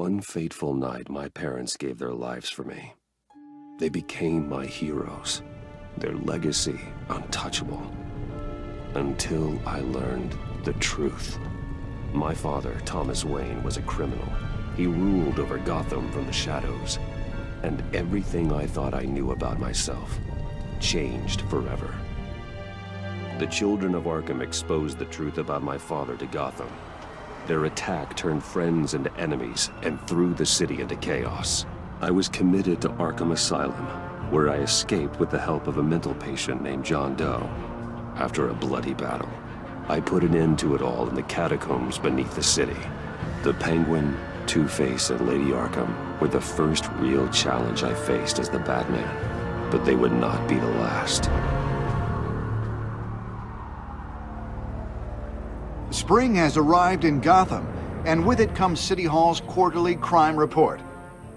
one fateful night, my parents gave their lives for me. They became my heroes, their legacy untouchable. Until I learned the truth. My father, Thomas Wayne, was a criminal. He ruled over Gotham from the shadows. And everything I thought I knew about myself changed forever. The children of Arkham exposed the truth about my father to Gotham. Their attack turned friends into enemies and threw the city into chaos. I was committed to Arkham Asylum, where I escaped with the help of a mental patient named John Doe. After a bloody battle, I put an end to it all in the catacombs beneath the city. The Penguin, Two-Face, and Lady Arkham were the first real challenge I faced as the Batman, but they would not be the last. Spring has arrived in Gotham, and with it comes City Hall's quarterly crime report.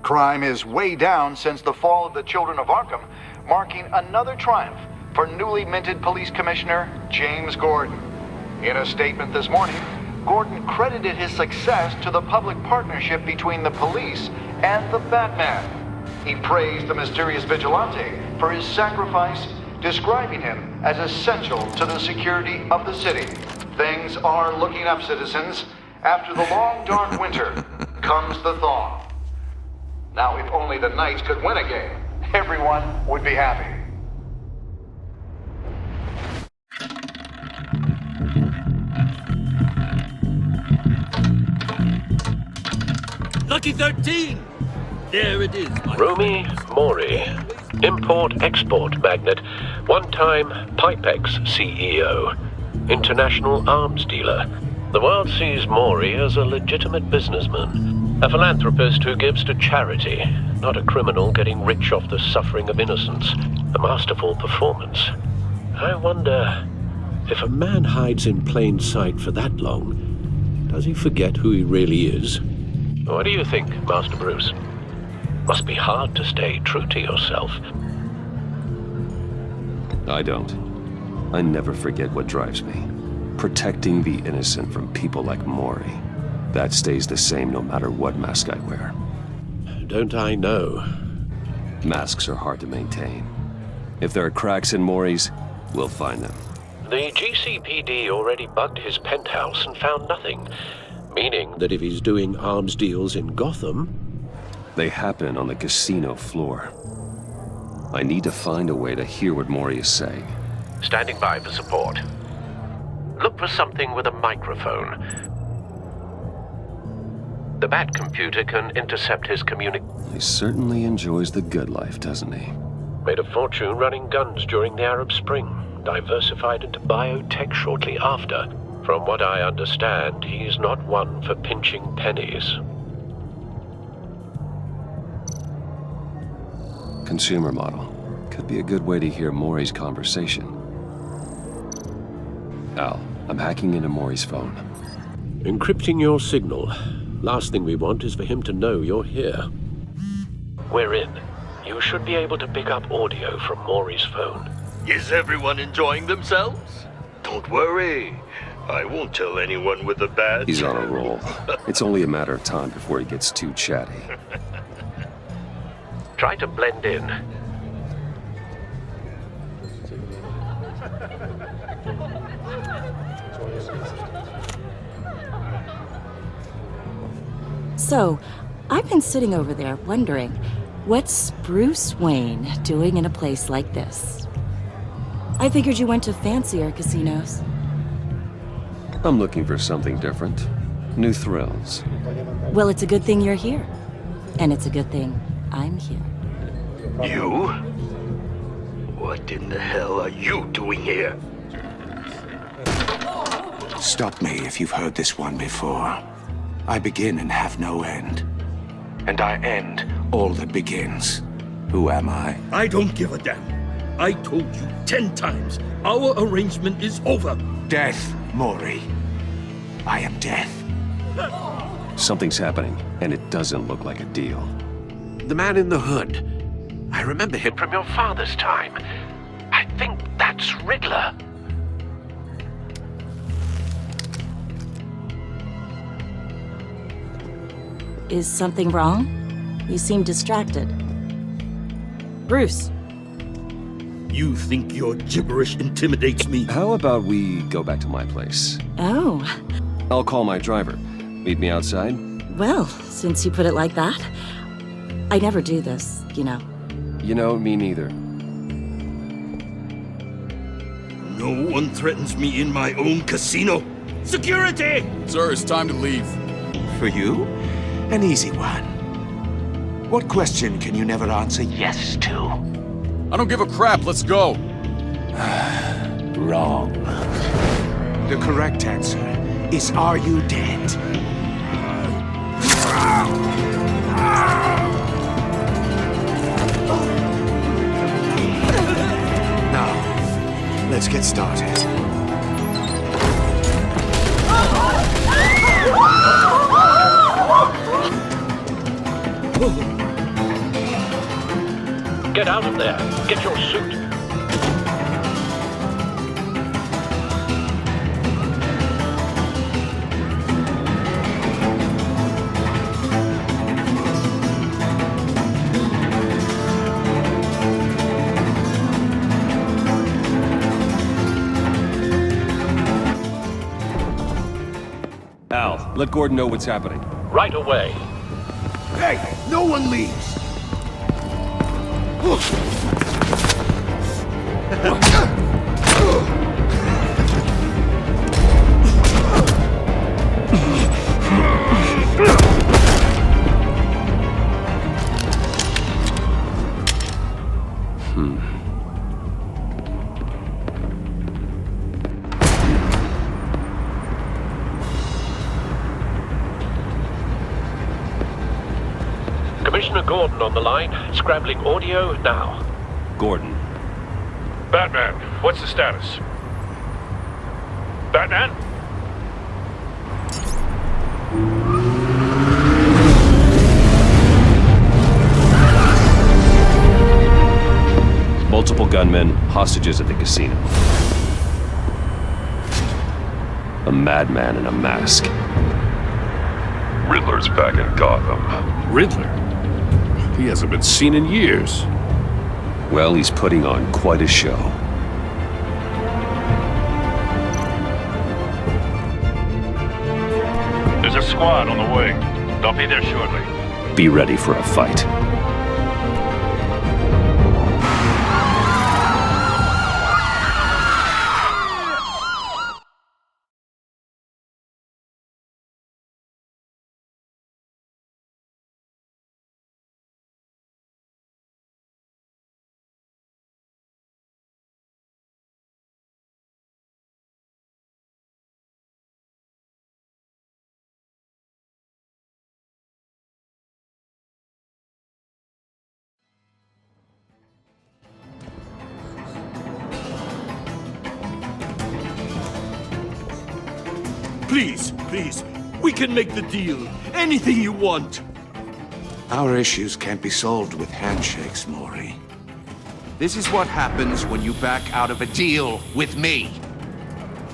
Crime is way down since the fall of the Children of Arkham, marking another triumph for newly minted Police Commissioner James Gordon. In a statement this morning, Gordon credited his success to the public partnership between the police and the Batman. He praised the mysterious vigilante for his sacrifice, describing him as essential to the security of the city. Things are looking up, citizens. After the long, dark winter comes the thaw. Now, if only the Knights could win a game, everyone would be happy. Lucky 13! There it is, my Romy Mori, import-export magnate, one-time Pipex CEO, international arms dealer. The world sees Mori as a legitimate businessman, a philanthropist who gives to charity, not a criminal getting rich off the suffering of innocence. A masterful performance. I wonder, if a man hides in plain sight for that long, does he forget who he really is? What do you think, Master Bruce? Must be hard to stay true to yourself. I don't. I never forget what drives me. Protecting the innocent from people like Mori. That stays the same no matter what mask I wear. Don't I know? Masks are hard to maintain. If there are cracks in Mori's, we'll find them. The GCPD already bugged his penthouse and found nothing. Meaning that if he's doing arms deals in Gotham... They happen on the casino floor. I need to find a way to hear what Mori is saying. Standing by for support. Look for something with a microphone. The Bat computer can intercept his He certainly enjoys the good life, doesn't he? Made a fortune running guns during the Arab Spring. Diversified into biotech shortly after. From what I understand, he's not one for pinching pennies. Consumer model. Could be a good way to hear Mori's conversation. Al, I'm hacking into Mori's phone. Encrypting your signal. Last thing we want is for him to know you're here. We're in. You should be able to pick up audio from Mori's phone. Is everyone enjoying themselves? Don't worry. I won't tell anyone with a badge. He's on a roll. It's only a matter of time before he gets too chatty. Try to blend in. So, I've been sitting over there wondering, what's Bruce Wayne doing in a place like this? I figured you went to fancier casinos. I'm looking for something different. New thrills. Well, it's a good thing you're here. And it's a good thing I'm here. You? What in the hell are you doing here? Stop me if you've heard this one before. I begin and have no end. And I end all that begins. Who am I? I don't give a damn. I told you 10 times. Our arrangement is over. Death, Mori. I am death. Something's happening, and it doesn't look like a deal. The man in the hood. I remember him from your father's time. I think that's Riddler. Is something wrong? You seem distracted. Bruce. You think your gibberish intimidates me? How about we go back to my place? Oh, I'll call my driver. Meet me outside? well, since you put it like that. I never do this, you know. You know, me neither. No one threatens me in my own casino. Security! Sir, it's time to leave. For you, an easy one. What question can you never answer yes to? I don't give a crap, let's go. Wrong. The correct answer is, are you dead? Now, let's get started. Get out of there. Get your suit. Al, let Gordon know what's happening. Right away. Hey, no one leaves! Commissioner Gordon on the line. Scrambling audio now. Gordon. Batman, what's the status? Batman? Multiple gunmen, hostages at the casino. A madman in a mask. Riddler's back in Gotham. Riddler? He hasn't been seen in years. Well, he's putting on quite a show. There's a squad on the way. They'll be there shortly. Be ready for a fight. Please, we can make the deal. Anything you want. Our issues can't be solved with handshakes, Maury. This is what happens when you back out of a deal with me.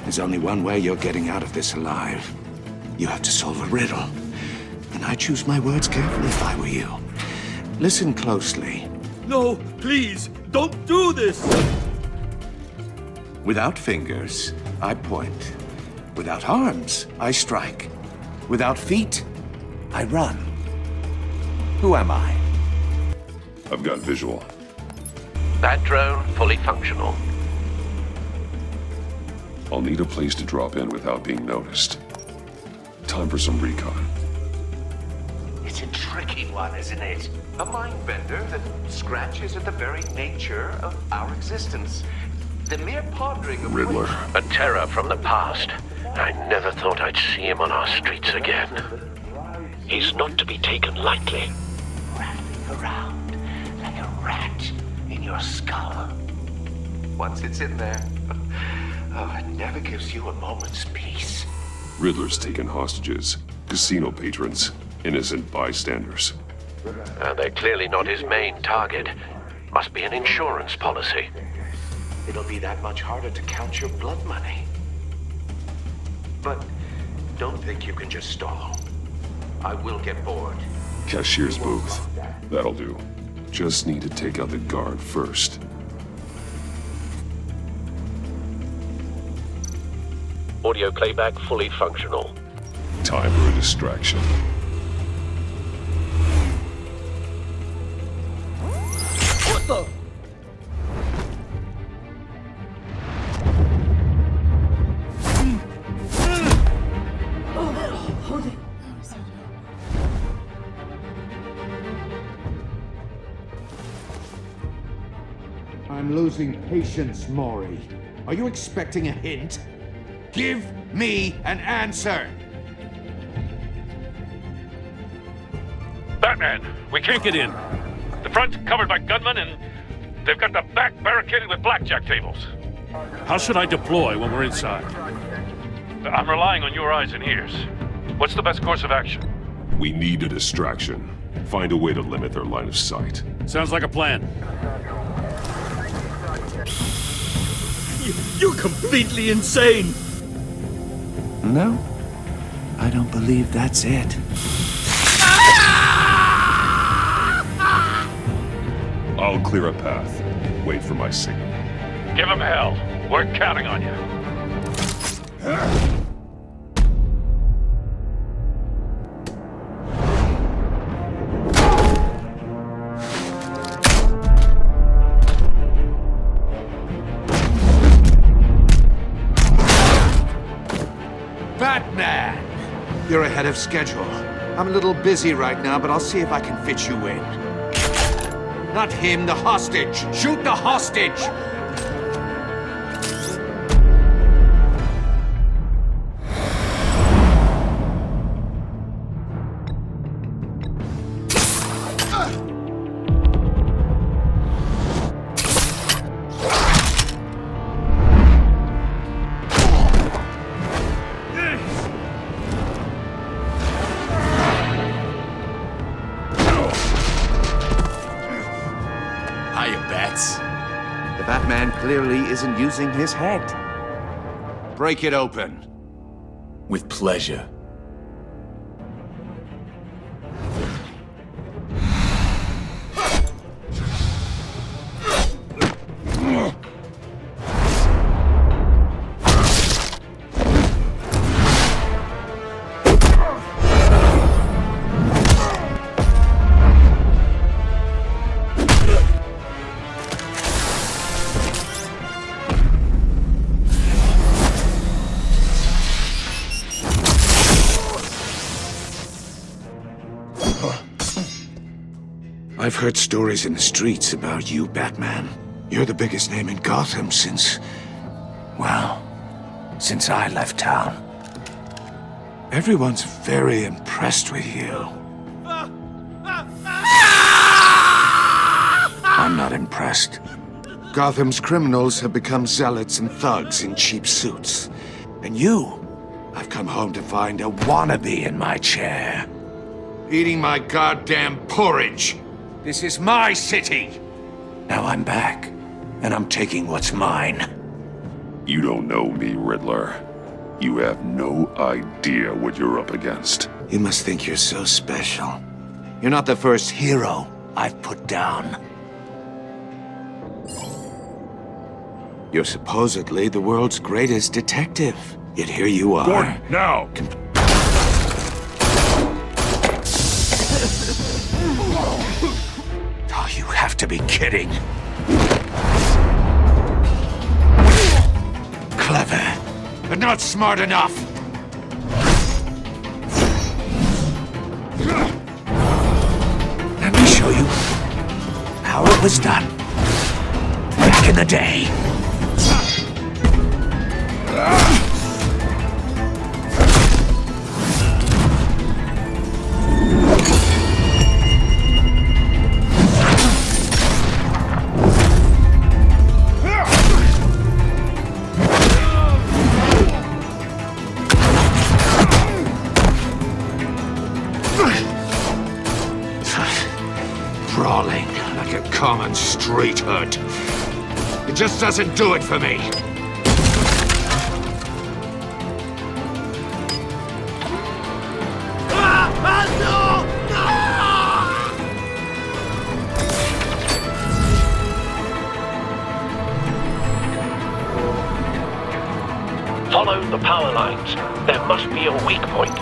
There's only one way you're getting out of this alive. You have to solve a riddle. And I choose my words carefully if I were you. Listen closely. No, please, don't do this. Without fingers, I point. Without arms, I strike. Without feet, I run. Who am I? I've got visual. That drone fully functional. I'll need a place to drop in without being noticed. Time for some recon. It's a tricky one, isn't it? A mind bender that scratches at the very nature of our existence. The mere pondering of Riddler. A terror from the past. I never thought I'd see him on our streets again. He's not to be taken lightly. rattling around like a rat in your skull. Once it's in there, it never gives you a moment's peace. Riddler's taken hostages, casino patrons, innocent bystanders. They're clearly not his main target. Must be an insurance policy. It'll be that much harder to count your blood money. But don't think you can just stall. I will get bored. Cashier's booth. That'll do. Just need to take out the guard first. Audio playback fully functional. Time for a distraction. What the? I'm losing patience, Maury. Are you expecting a hint? Give me an answer! Batman, we can't get in. The front's covered by gunmen, and they've got the back barricaded with blackjack tables. How should I deploy when we're inside? I'm relying on your eyes and ears. What's the best course of action? We need a distraction. Find a way to limit their line of sight. Sounds like a plan. You're completely insane! No, I don't believe that's it. I'll clear a path. Wait for my signal. Give them hell. We're counting on you. Batman! You're ahead of schedule. I'm a little busy right now, but I'll see if I can fit you in. Not him, the hostage! Shoot the hostage! The Batman clearly isn't using his head. Break it open. With pleasure. I've heard stories in the streets about you, Batman. You're the biggest name in Gotham since I left town. Everyone's very impressed with you. I'm not impressed. Gotham's criminals have become zealots and thugs in cheap suits. And you, I've come home to find a wannabe in my chair. Eating my goddamn porridge! This is my city! Now I'm back, and I'm taking what's mine. You don't know me, Riddler. You have no idea what you're up against. You must think you're so special. You're not the first hero I've put down. You're supposedly the world's greatest detective. Yet here you are. Gordon, now! Oh, you have to be kidding. Clever, But not smart enough! let me show you how it was done back in the day. Brawling like a common street hood. It just doesn't do it for me. Follow the power lines. There must be a weak point.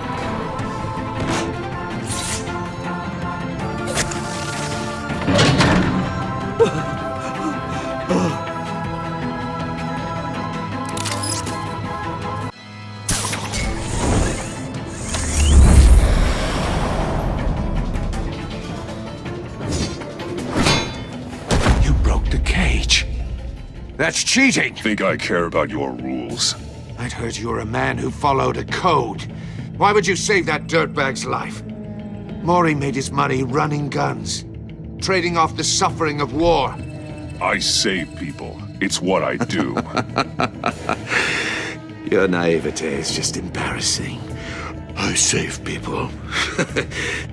You broke the cage. That's cheating! Think I care about your rules? I'd heard you were a man who followed a code. Why would you save that dirtbag's life? Maury made his money running guns, trading off the suffering of war. I save people. It's what I do. Your naivete is just embarrassing. I save people.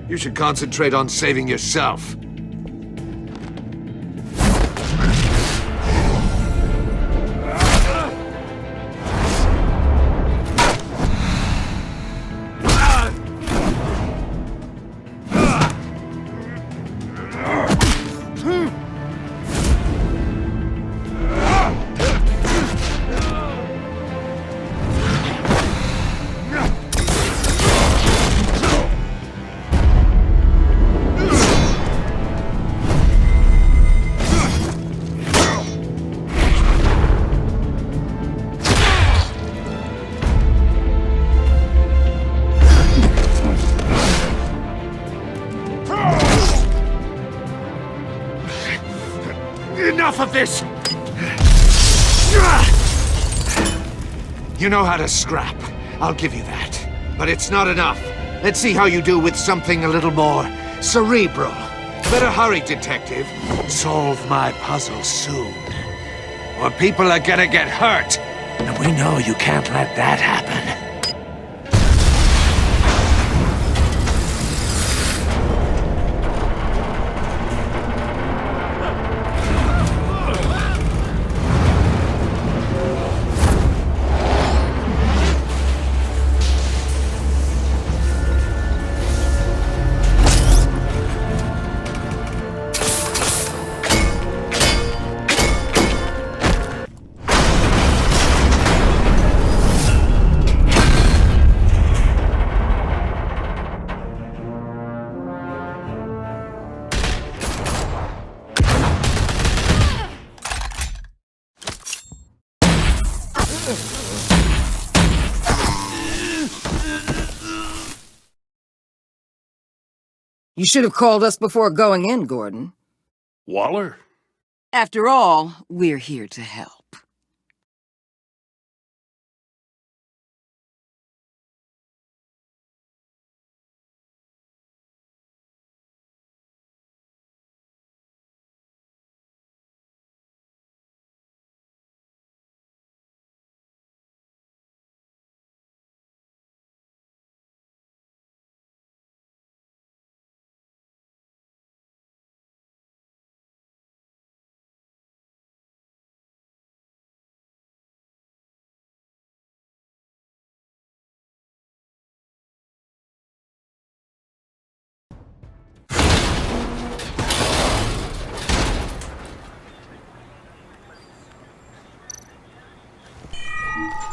You should concentrate on saving yourself. Enough of this! You know how to scrap. I'll give you that. But it's not enough. Let's see how you do with something a little more cerebral. Better hurry, detective. Solve my puzzle soon. Or people are gonna get hurt. And we know you can't let that happen. You should have called us before going in, Gordon. Waller? After all, we're here to help.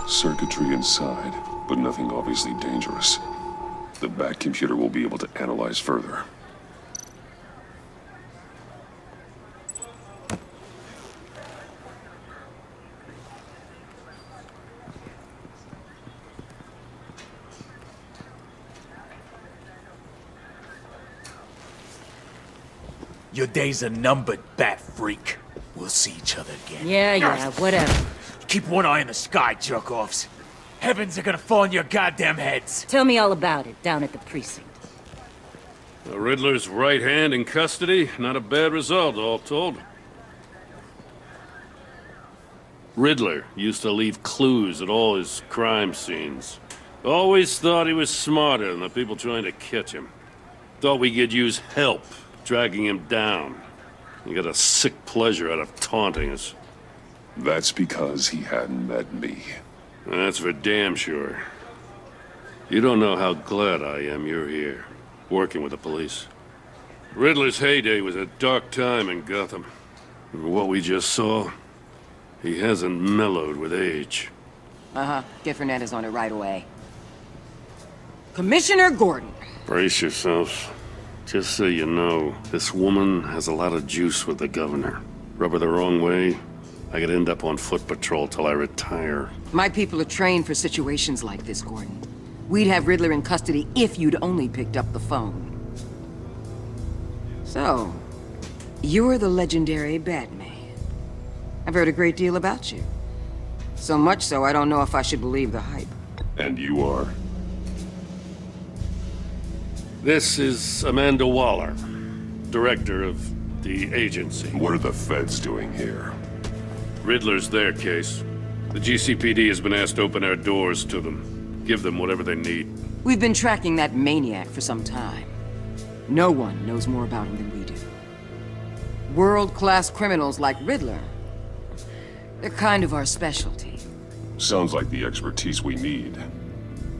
Circuitry inside, but nothing obviously dangerous. The back computer will be able to analyze further. Your days are numbered, bat freak. We'll see each other again. Yeah, whatever. Keep one eye in the sky, jerk-offs. Heavens are gonna fall on your goddamn heads. Tell me all about it down at the precinct. The Riddler's right hand in custody. Not a bad result, all told. Riddler used to leave clues at all his crime scenes. Always thought he was smarter than the people trying to catch him. Thought we could use help dragging him down. He got a sick pleasure out of taunting us. That's because he hadn't met me. That's for damn sure. You don't know how glad I am you're here, working with the police. Riddler's heyday was a dark time in Gotham. And what we just saw, he hasn't mellowed with age. Uh-huh. Get Fernandez on it right away. Commissioner Gordon. Brace yourselves. Just so you know, this woman has a lot of juice with the governor. Rub her the wrong way, I could end up on foot patrol till I retire. My people are trained for situations like this, Gordon. We'd have Riddler in custody if you'd only picked up the phone. So, you're the legendary Batman. I've heard a great deal about you. So much so, I don't know if I should believe the hype. And you are? This is Amanda Waller, director of the agency. What are the feds doing here? Riddler's their case. The GCPD has been asked to open our doors to them. Give them whatever they need. We've been tracking that maniac for some time. No one knows more about him than we do. World-class criminals like Riddler. They're kind of our specialty. Sounds like the expertise we need.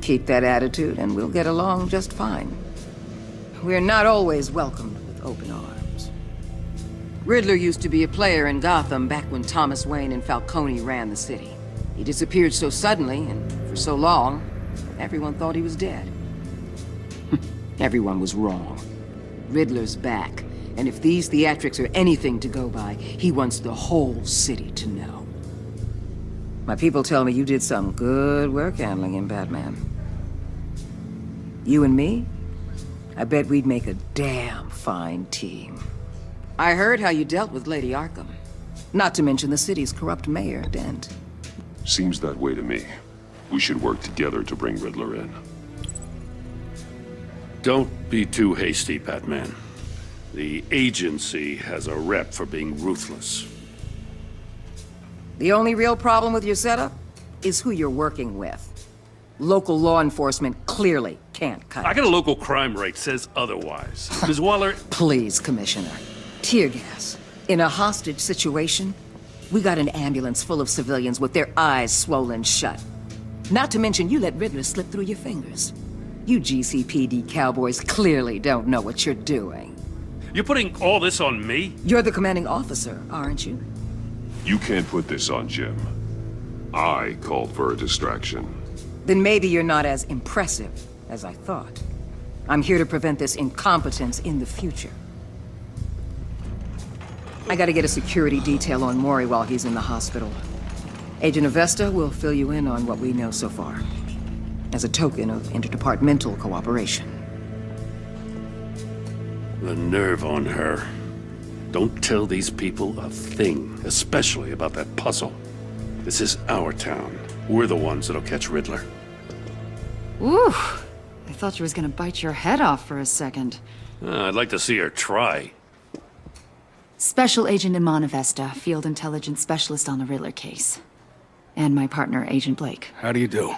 Keep that attitude and we'll get along just fine. We're not always welcomed with open arms. Riddler used to be a player in Gotham back when Thomas Wayne and Falcone ran the city. He disappeared so suddenly and for so long, everyone thought he was dead. Everyone was wrong. Riddler's back, and if these theatrics are anything to go by, he wants the whole city to know. My people tell me you did some good work handling him, Batman. You and me? I bet we'd make a damn fine team. I heard how you dealt with Lady Arkham. Not to mention the city's corrupt mayor, Dent. Seems that way to me. We should work together to bring Riddler in. Don't be too hasty, Batman. The agency has a rep for being ruthless. The only real problem with your setup is who you're working with. Local law enforcement clearly can't cut I got a local crime rate says otherwise. Ms. Waller... Please, Commissioner. Tear gas. In a hostage situation, we got an ambulance full of civilians with their eyes swollen shut. Not to mention you let Riddler slip through your fingers. You GCPD cowboys clearly don't know what you're doing. You're putting all this on me? You're the commanding officer, aren't you? You can't put this on Jim. I called for a distraction. Then maybe you're not as impressive as I thought. I'm here to prevent this incompetence in the future. I gotta get a security detail on Maury while he's in the hospital. Agent Avesta will fill you in on what we know so far, as a token of interdepartmental cooperation. The nerve on her. Don't tell these people a thing, especially about that puzzle. This is our town. We're the ones that'll catch Riddler. Ooh, I thought you was gonna bite your head off for a second. I'd like to see her try. Special Agent Iman Avesta, Field Intelligence Specialist on the Riddler case. And my partner, Agent Blake. How do you do?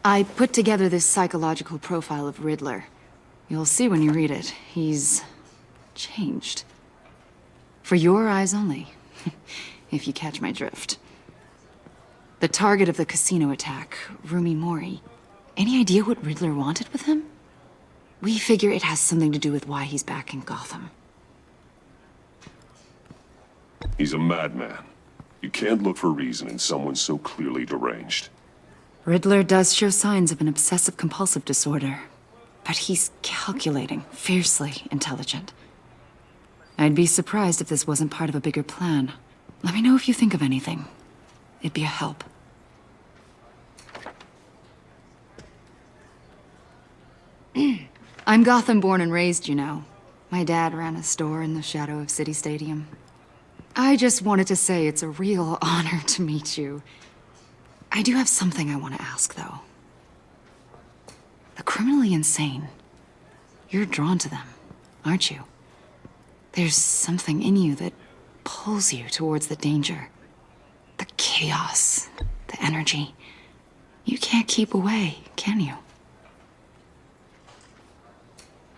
I put together this psychological profile of Riddler. You'll see when you read it. He's changed. For your eyes only, if you catch my drift. The target of the casino attack, Rumi Mori. Any idea what Riddler wanted with him? We figure it has something to do with why he's back in Gotham. He's a madman. You can't look for reason in someone so clearly deranged. Riddler does show signs of an obsessive-compulsive disorder, but he's calculating, fiercely intelligent. I'd be surprised if this wasn't part of a bigger plan. Let me know if you think of anything. It'd be a help. I'm Gotham born and raised, you know. My dad ran a store in the shadow of City Stadium. I just wanted to say it's a real honor to meet you. I do have something I want to ask, though. The criminally insane. You're drawn to them, aren't you? There's something in you that pulls you towards the danger. The chaos, the energy. You can't keep away, can you?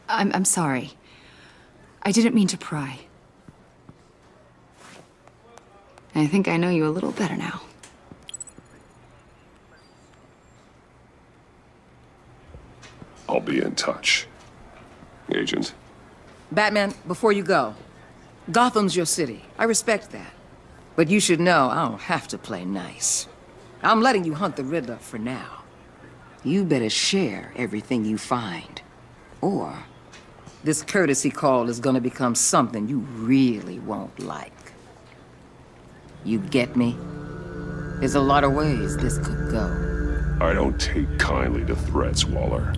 I'm sorry. I didn't mean to pry. I think I know you a little better now. I'll be in touch. Agent. Batman, before you go, Gotham's your city. I respect that. But you should know I don't have to play nice. I'm letting you hunt the Riddler for now. You better share everything you find. Or this courtesy call is gonna become something you really won't like. You get me? There's a lot of ways this could go. I don't take kindly to threats, Waller.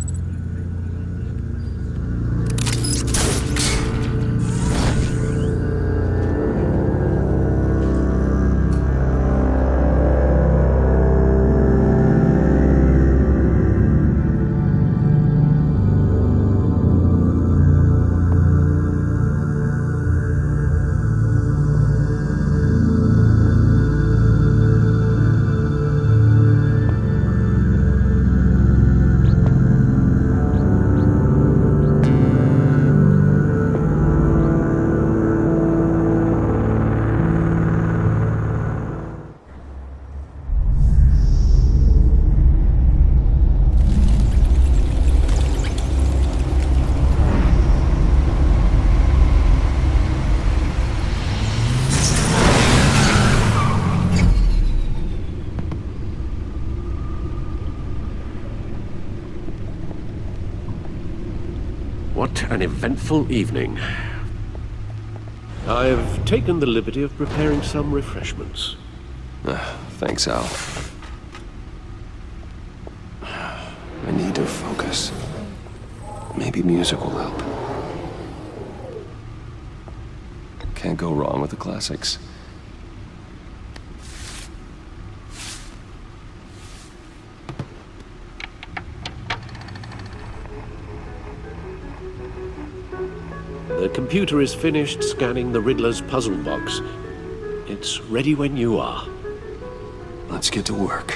What an eventful evening. I've taken the liberty of preparing some refreshments. Thanks, Al. I need to focus. Maybe music will help. Can't go wrong with the classics. The computer is finished scanning the Riddler's puzzle box. It's ready when you are. Let's get to work.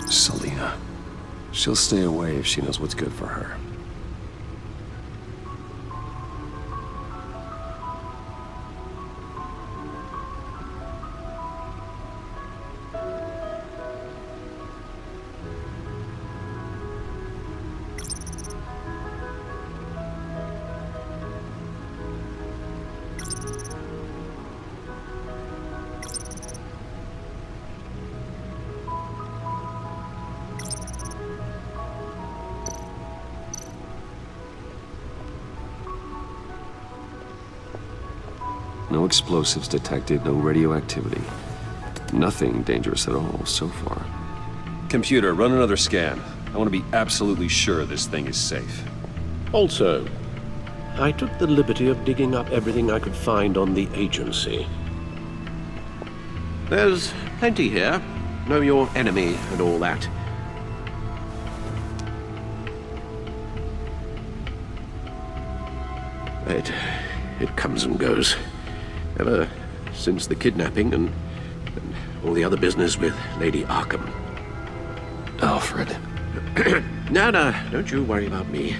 Selina. She'll stay away if she knows what's good for her. No explosives detected, no radioactivity. Nothing dangerous at all so far. Computer, run another scan. I want to be absolutely sure this thing is safe. Also, I took the liberty of digging up everything I could find on the agency. There's plenty here. Know your enemy and all that. It comes and goes. Ever since the kidnapping and all the other business with Lady Arkham. Alfred. No, don't you worry about me.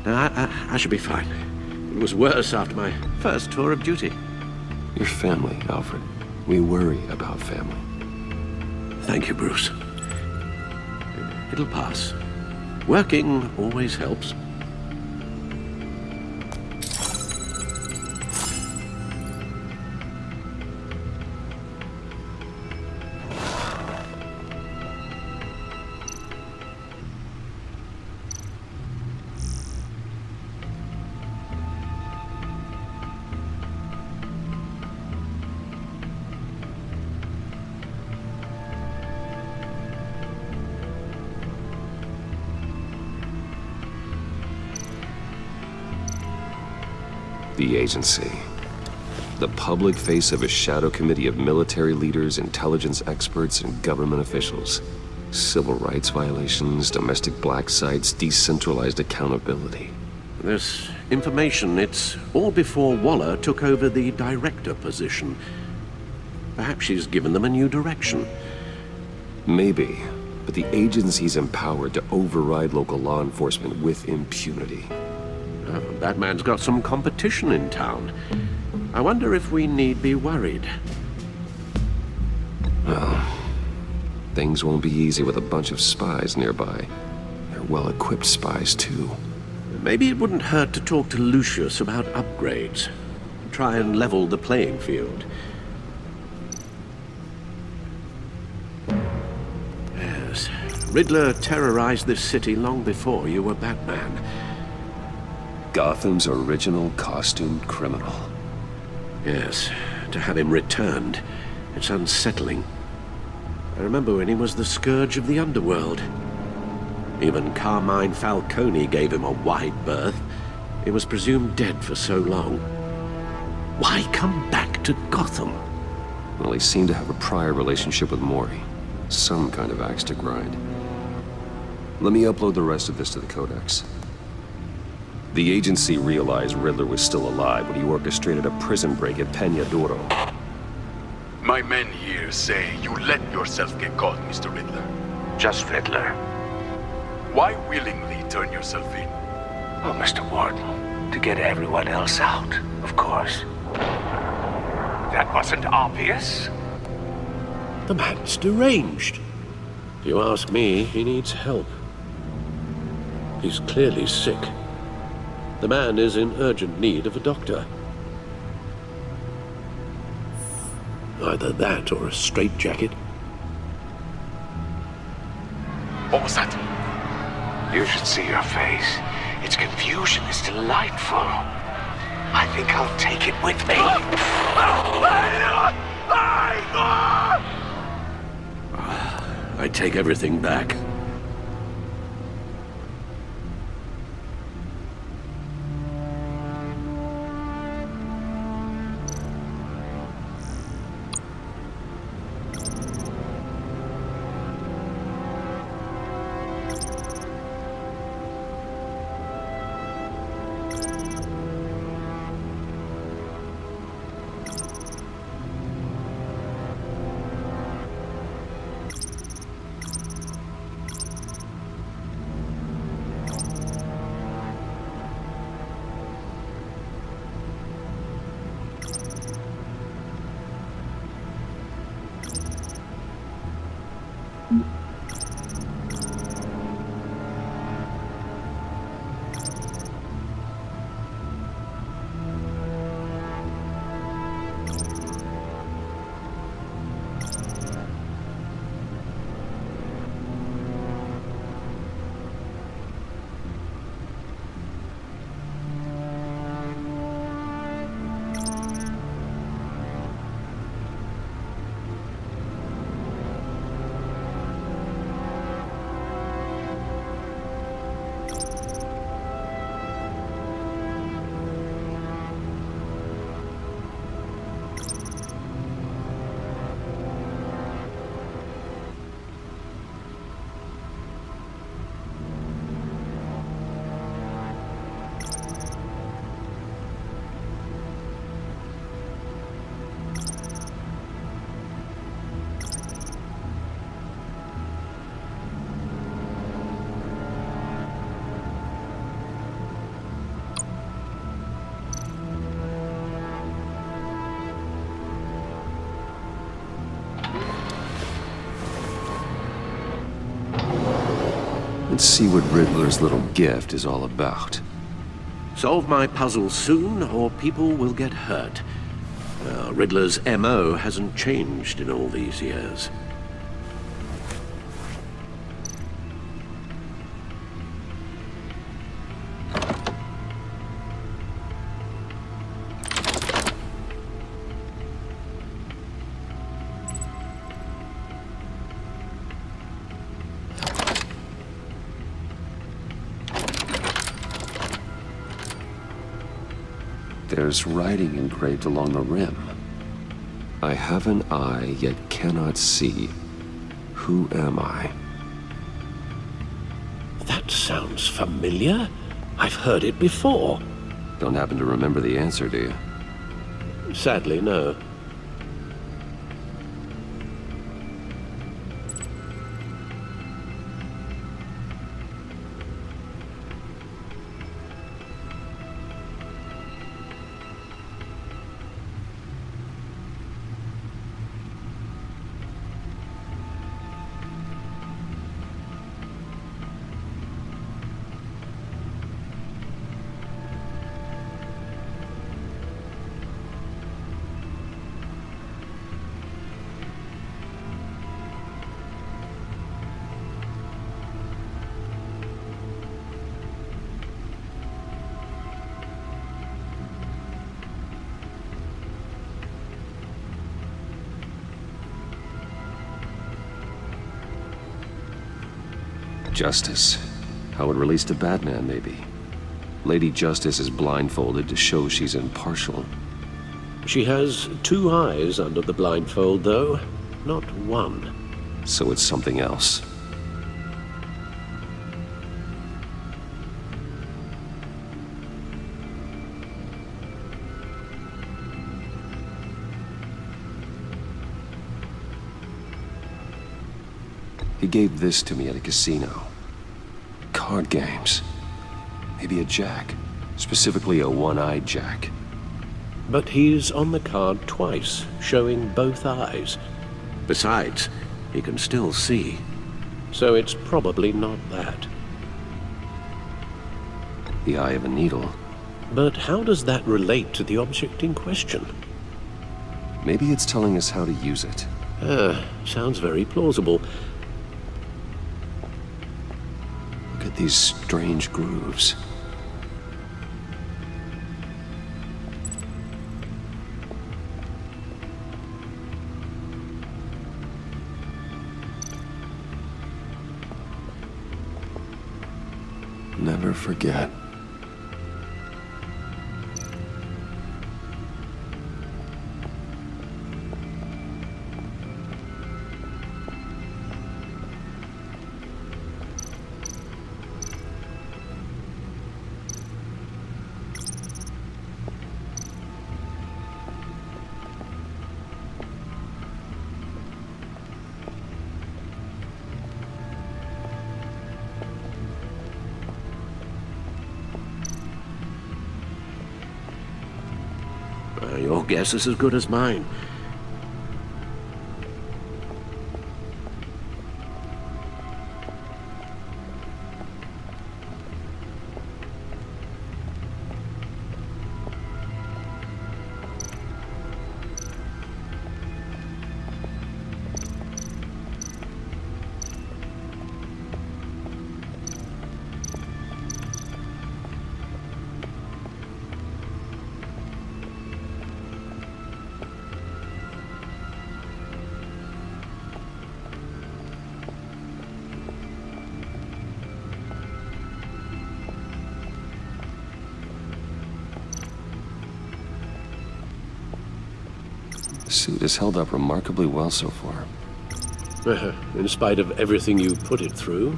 No, I should be fine. It was worse after my first tour of duty. Your family, Alfred. We worry about family. Thank you, Bruce. It'll pass. Working always helps. The agency. The public face of a shadow committee of military leaders, intelligence experts, and government officials. Civil rights violations, domestic black sites, decentralized accountability. This information, it's all before Waller took over the director position. Perhaps she's given them a new direction. Maybe, but the agency's empowered to override local law enforcement with impunity. Batman's got some competition in town. I wonder if we need be worried. Well, things won't be easy with a bunch of spies nearby. They're well-equipped spies, too. Maybe it wouldn't hurt to talk to Lucius about upgrades. Try and level the playing field. Yes, Riddler terrorized this city long before you were Batman. Gotham's original costumed criminal. Yes, to have him returned, it's unsettling. I remember when he was the scourge of the underworld. Even Carmine Falcone gave him a wide berth. He was presumed dead for so long. Why come back to Gotham? Well, he seemed to have a prior relationship with Mori. Some kind of axe to grind. Let me upload the rest of this to the Codex. The agency realized Riddler was still alive when he orchestrated a prison break at Peña Duro. My men here say you let yourself get caught, Mr. Riddler. Just Riddler. Why willingly turn yourself in? Oh, Mr. Warden, to get everyone else out, of course. That wasn't obvious. The man's deranged. If you ask me, he needs help. He's clearly sick. The man is in urgent need of a doctor. Either that or a straitjacket. What was that? You should see your face. Its confusion is delightful. I think I'll take it with me. I take everything back. Let's see what Riddler's little gift is all about. Solve my puzzle soon, or people will get hurt. Riddler's MO hasn't changed in all these years. There's writing engraved along the rim. I have an eye, yet cannot see. Who am I? sounds familiar. I've heard it before. Don't happen to remember the answer, do you? Sadly, no. Justice. How it relates to Batman, maybe. Lady Justice is blindfolded to show she's impartial. She has 2 eyes under the blindfold, though, not 1. So it's something else. He gave this to me at a casino. Card games. Maybe a jack. Specifically a one-eyed jack. But he's on the card twice, showing both eyes. Besides, he can still see. So it's probably not that. The eye of a needle. But how does that relate to the object in question? Maybe it's telling us how to use it. Sounds very plausible. Look at these strange grooves. Never forget. Your guess is as good as mine. The suit has held up remarkably well so far. In spite of everything you put it through.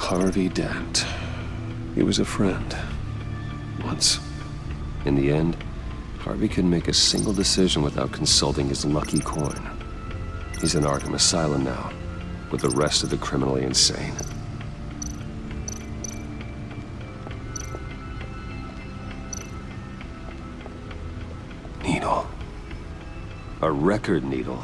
Harvey Dent. He was a friend. Once. In the end, Harvey couldn't make a single decision without consulting his lucky coin. He's in Arkham Asylum now, with the rest of the criminally insane. Needle. A record needle.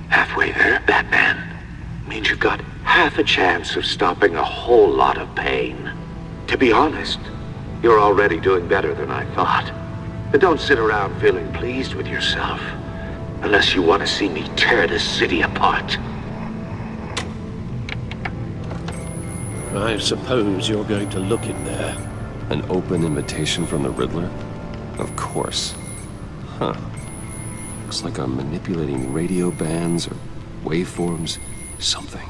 Halfway there, Batman. Means you've got half a chance of stopping a whole lot of pain. To be honest, you're already doing better than I thought. But don't sit around feeling pleased with yourself, unless you want to see me tear this city apart. I suppose you're going to look in there. An open invitation from the Riddler? Of course. Huh. Looks like I'm manipulating radio bands or waveforms, something.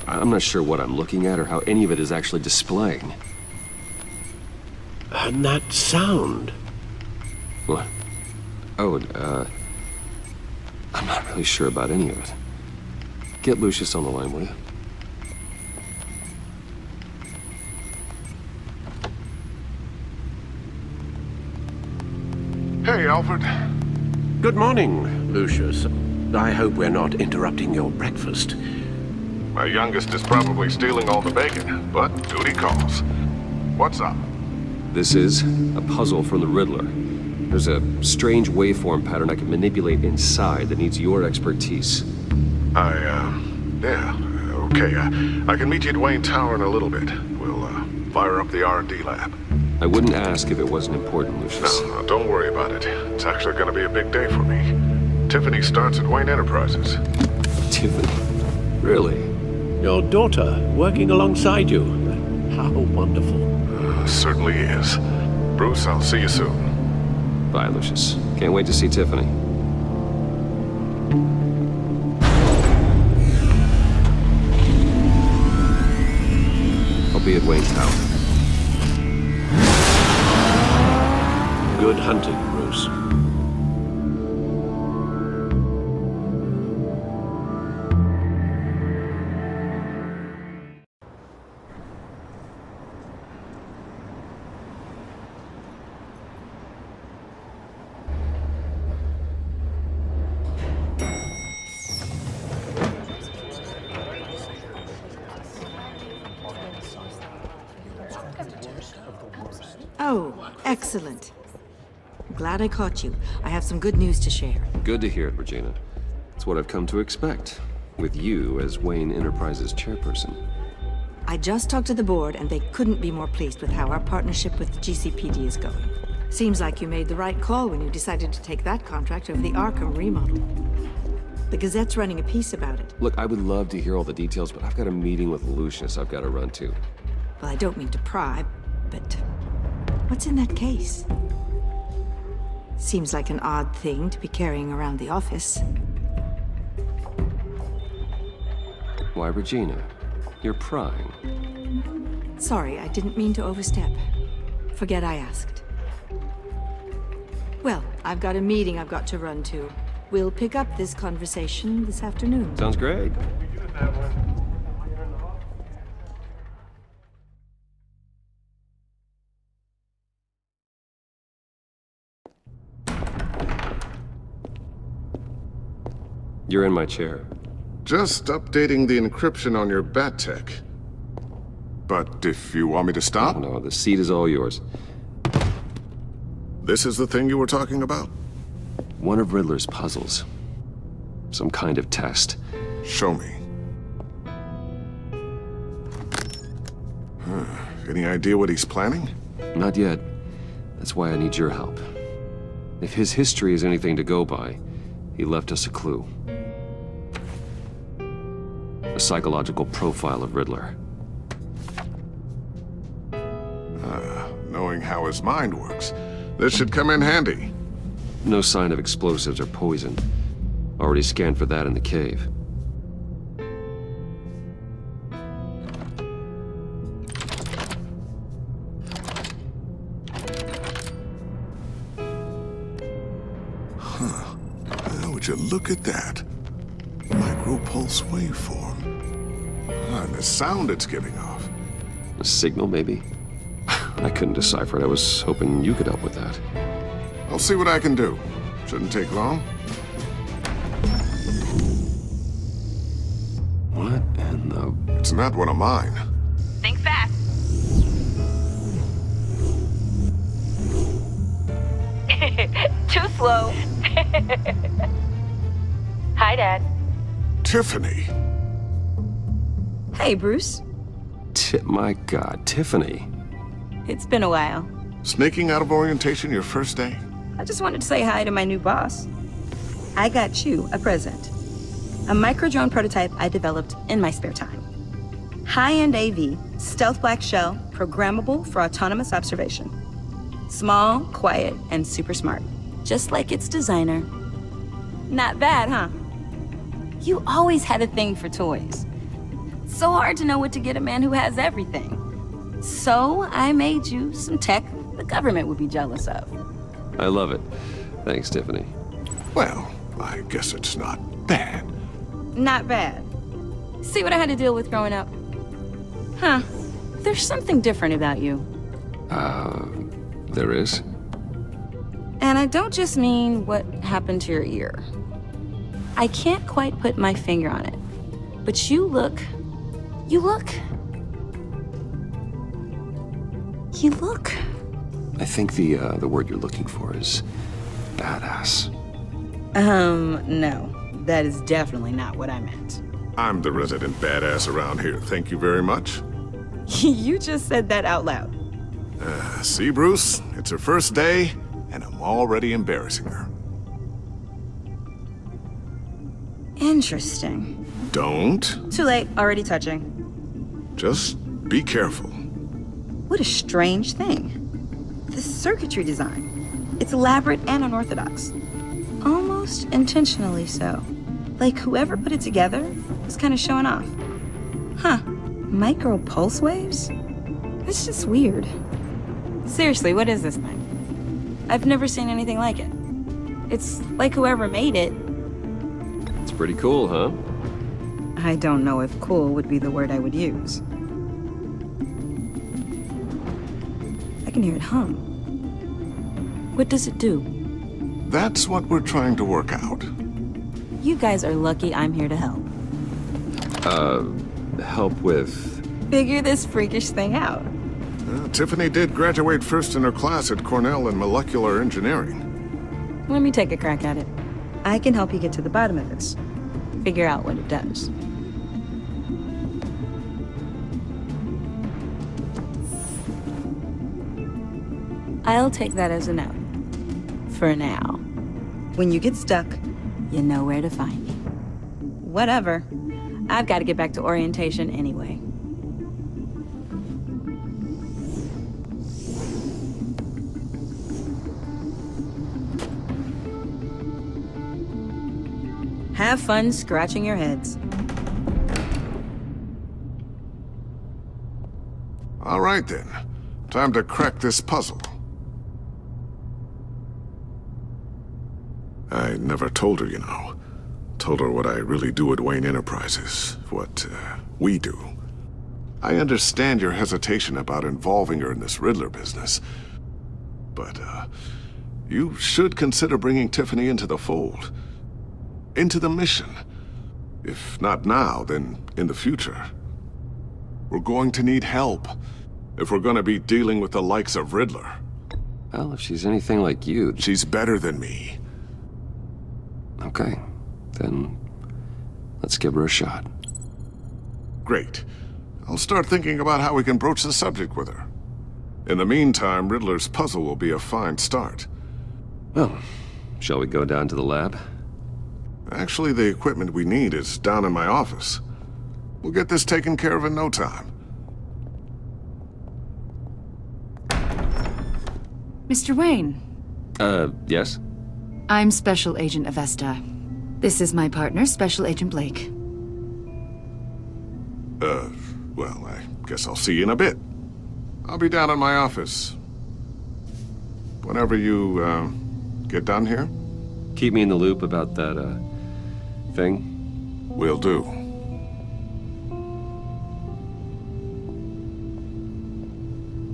I'm not sure what I'm looking at or how any of it is actually displaying. And that sound? What? Oh, I'm not really sure about any of it. Get Lucius on the line, will you? Hey, Alfred. Good morning, Lucius. I hope we're not interrupting your breakfast. My youngest is probably stealing all the bacon, but duty calls. What's up? This is a puzzle from the Riddler. There's a strange waveform pattern I can manipulate inside that needs your expertise. Yeah, okay. I can meet you at Wayne Tower in a little bit. We'll, fire up the R&D lab. I wouldn't ask if it wasn't important, Lucius. No, don't worry about it. It's actually gonna be a big day for me. Tiffany starts at Wayne Enterprises. Tiffany? Really? Your daughter working alongside you. How wonderful. Certainly is. Bruce, I'll see you soon. Bye, Lucius. Can't wait to see Tiffany. I'll be at Wayne Tower. Good hunting, Bruce. Oh, excellent. Glad I caught you. I have some good news to share. Good to hear it, Regina. It's what I've come to expect, with you as Wayne Enterprises chairperson. I just talked to the board, and they couldn't be more pleased with how our partnership with the GCPD is going. Seems like you made the right call when you decided to take that contract over the Arkham remodel. The Gazette's running a piece about it. Look, I would love to hear all the details, but I've got a meeting with Lucius I've got to run to. Well, I don't mean to pry, but what's in that case? Seems like an odd thing to be carrying around the office. Why, Regina? You're prying. Sorry, I didn't mean to overstep. Forget I asked. Well, I've got a meeting I've got to run to. We'll pick up this conversation this afternoon. Sounds great. You're in my chair. Just updating the encryption on your bat tech. But if you want me to stop? No, the seat is all yours. This is the thing you were talking about? One of Riddler's puzzles. Some kind of test. Show me. Any idea what he's planning? Not yet. That's why I need your help. If his history is anything to go by, he left us a clue. A psychological profile of Riddler. Knowing how his mind works, this should come in handy. No sign of explosives or poison. Already scanned for that in the cave. you look at that? Micropulse waveform. And the sound it's giving off. A signal, maybe? I couldn't decipher it. I was hoping you could help with that. I'll see what I can do. Shouldn't take long. What in the... It's not one of mine. Think fast. Too slow. Hi, Dad. Tiffany. Hey, Bruce. My God, Tiffany. It's been a while. Sneaking out of orientation your first day? I just wanted to say hi to my new boss. I got you a present. A micro-drone prototype I developed in my spare time. High-end AV, stealth black shell, programmable for autonomous observation. Small, quiet, and super smart. Just like its designer. Not bad, huh? You always had a thing for toys. So hard to know what to get a man who has everything. So I made you some tech the government would be jealous of. I love it. Thanks, Tiffany. Well, I guess it's not bad. Not bad. See what I had to deal with growing up? Huh. There's something different about you. There is? And I don't just mean what happened to your ear. I can't quite put my finger on it. But you look... I think the word you're looking for is badass. No. That is definitely not what I meant. I'm the resident badass around here. Thank you very much. You just said that out loud. See, Bruce? It's her first day, and I'm already embarrassing her. Interesting. Don't. Too late, already touching. Just be careful. What a strange thing. The circuitry design. It's elaborate and unorthodox. Almost intentionally so. Like whoever put it together was kind of showing off. Huh. Micro pulse waves? That's just weird. Seriously, what is this thing? I've never seen anything like it. It's like whoever made it. It's pretty cool, huh? I don't know if cool would be the word I would use. I can hear it hum. What does it do? That's what we're trying to work out. You guys are lucky I'm here to help. Help with... Figure this freakish thing out. Tiffany did graduate first in her class at Cornell in molecular engineering. Let me take a crack at it. I can help you get to the bottom of this. Figure out what it does. I'll take that as a no. For now. When you get stuck, you know where to find me. Whatever. I've got to get back to orientation anyway. Have fun scratching your heads. All right, then. Time to crack this puzzle. I never told her, you know. Told her what I really do at Wayne Enterprises. What, we do. I understand your hesitation about involving her in this Riddler business. But, you should consider bringing Tiffany into the fold. Into the mission. If not now, then in the future. We're going to need help if we're going to be dealing with the likes of Riddler. Well, if she's anything like you... She's better than me. Okay, then let's give her a shot. Great. I'll start thinking about how we can broach the subject with her. In the meantime, Riddler's puzzle will be a fine start. Well, shall we go down to the lab? Actually, the equipment we need is down in my office. We'll get this taken care of in no time. Mr. Wayne. Yes? I'm Special Agent Avesta. This is my partner, Special Agent Blake. Well, I guess I'll see you in a bit. I'll be down in my office. Whenever you, get done here. keep me in the loop about that, thing? Will do.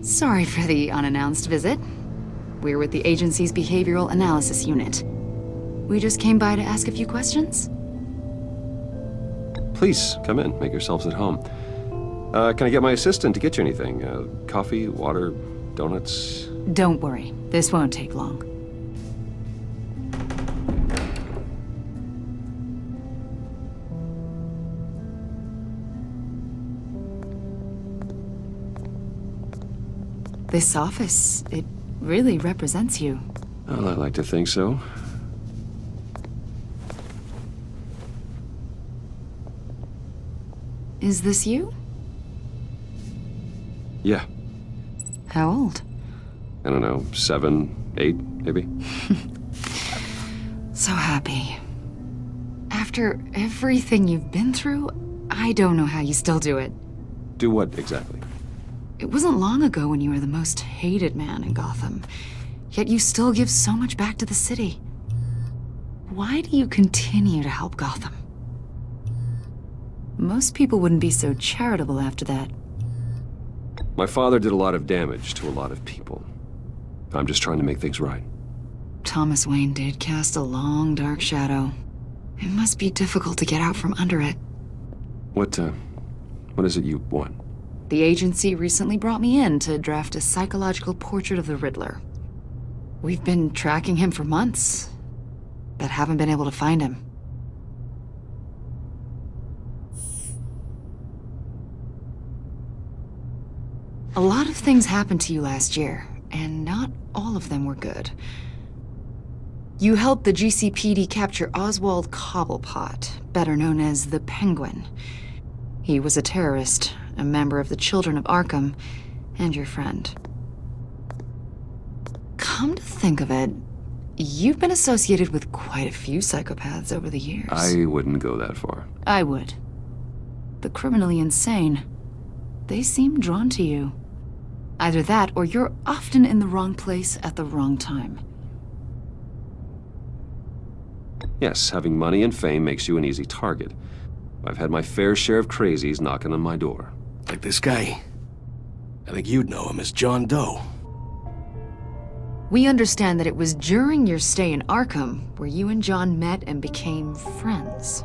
Sorry for the unannounced visit. We're with the agency's behavioral analysis unit. We just came by to ask a few questions. Please, come in. Make yourselves at home. Can I get my assistant to get you anything? Coffee, water, donuts? Don't worry. This won't take long. This office, it really represents you. Well, I like to think so. Is this you? Yeah. How old? I don't know, 7, 8, maybe? So happy. After everything you've been through, I don't know how you still do it. Do what, exactly? It wasn't long ago when you were the most hated man in Gotham, yet you still give so much back to the city. Why do you continue to help Gotham? Most people wouldn't be so charitable after that. My father did a lot of damage to a lot of people. I'm just trying to make things right. Thomas Wayne did cast a long, dark shadow. It must be difficult to get out from under it. What is it you want? The agency recently brought me in to draft a psychological portrait of the Riddler. We've been tracking him for months, but haven't been able to find him. A lot of things happened to you last year, and not all of them were good. You helped the GCPD capture Oswald Cobblepot, better known as the Penguin. He was a terrorist, a member of the Children of Arkham, and your friend. Come to think of it, you've been associated with quite a few psychopaths over the years. I wouldn't go that far. I would. The criminally insane. They seem drawn to you. Either that, or you're often in the wrong place at the wrong time. Yes, having money and fame makes you an easy target. I've had my fair share of crazies knocking on my door. Like this guy. I think you'd know him as John Doe. We understand that it was during your stay in Arkham where you and John met and became friends.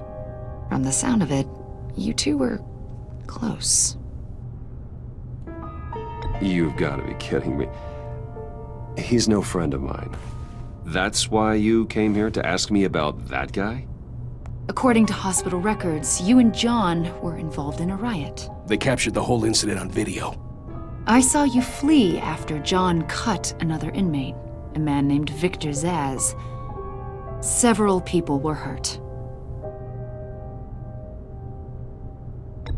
From the sound of it, you two were close. You've got to be kidding me. He's no friend of mine. That's why you came here to ask me about that guy? According to hospital records, you and John were involved in a riot. They captured the whole incident on video. I saw you flee after John cut another inmate, a man named Victor Zaz. Several people were hurt.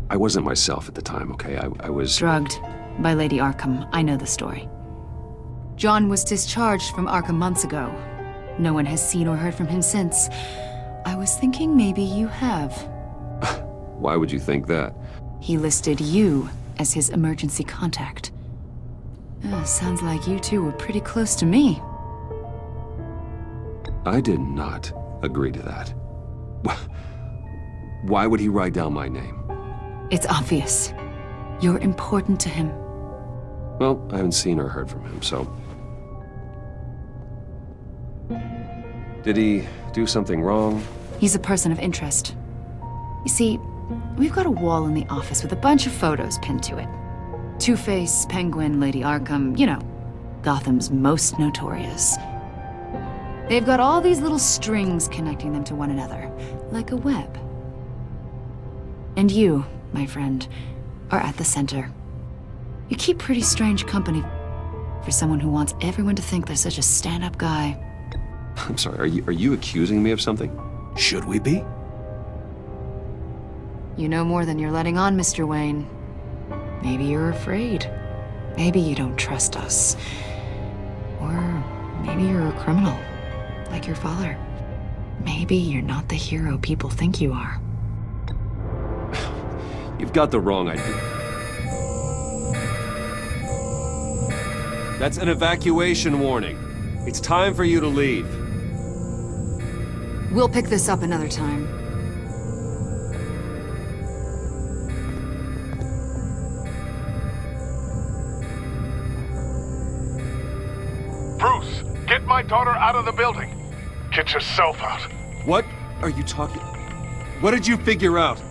I wasn't myself at the time, okay? I was... Drugged by Lady Arkham. I know the story. John was discharged from Arkham months ago. No one has seen or heard from him since. I was thinking maybe you have. Why would you think that? He listed you as his emergency contact. Sounds like you two were pretty close to me. I did not agree to that. Why would he write down my name? It's obvious. You're important to him. Well, I haven't seen or heard from him, so... Did he do something wrong? He's a person of interest. You see, we've got a wall in the office with a bunch of photos pinned to it. Two-Face, Penguin, Lady Arkham, you know, Gotham's most notorious. They've got all these little strings connecting them to one another, like a web. And you, my friend, are at the center. You keep pretty strange company for someone who wants everyone to think they're such a stand-up guy. I'm sorry, are you accusing me of something? Should we be? You know more than you're letting on, Mr. Wayne. Maybe you're afraid. Maybe you don't trust us. Or maybe you're a criminal, like your father. Maybe you're not the hero people think you are. You've got the wrong idea. That's an evacuation warning. It's time for you to leave. We'll pick this up another time. Bruce, get my daughter out of the building. Get yourself out. What are you talking? What did you figure out?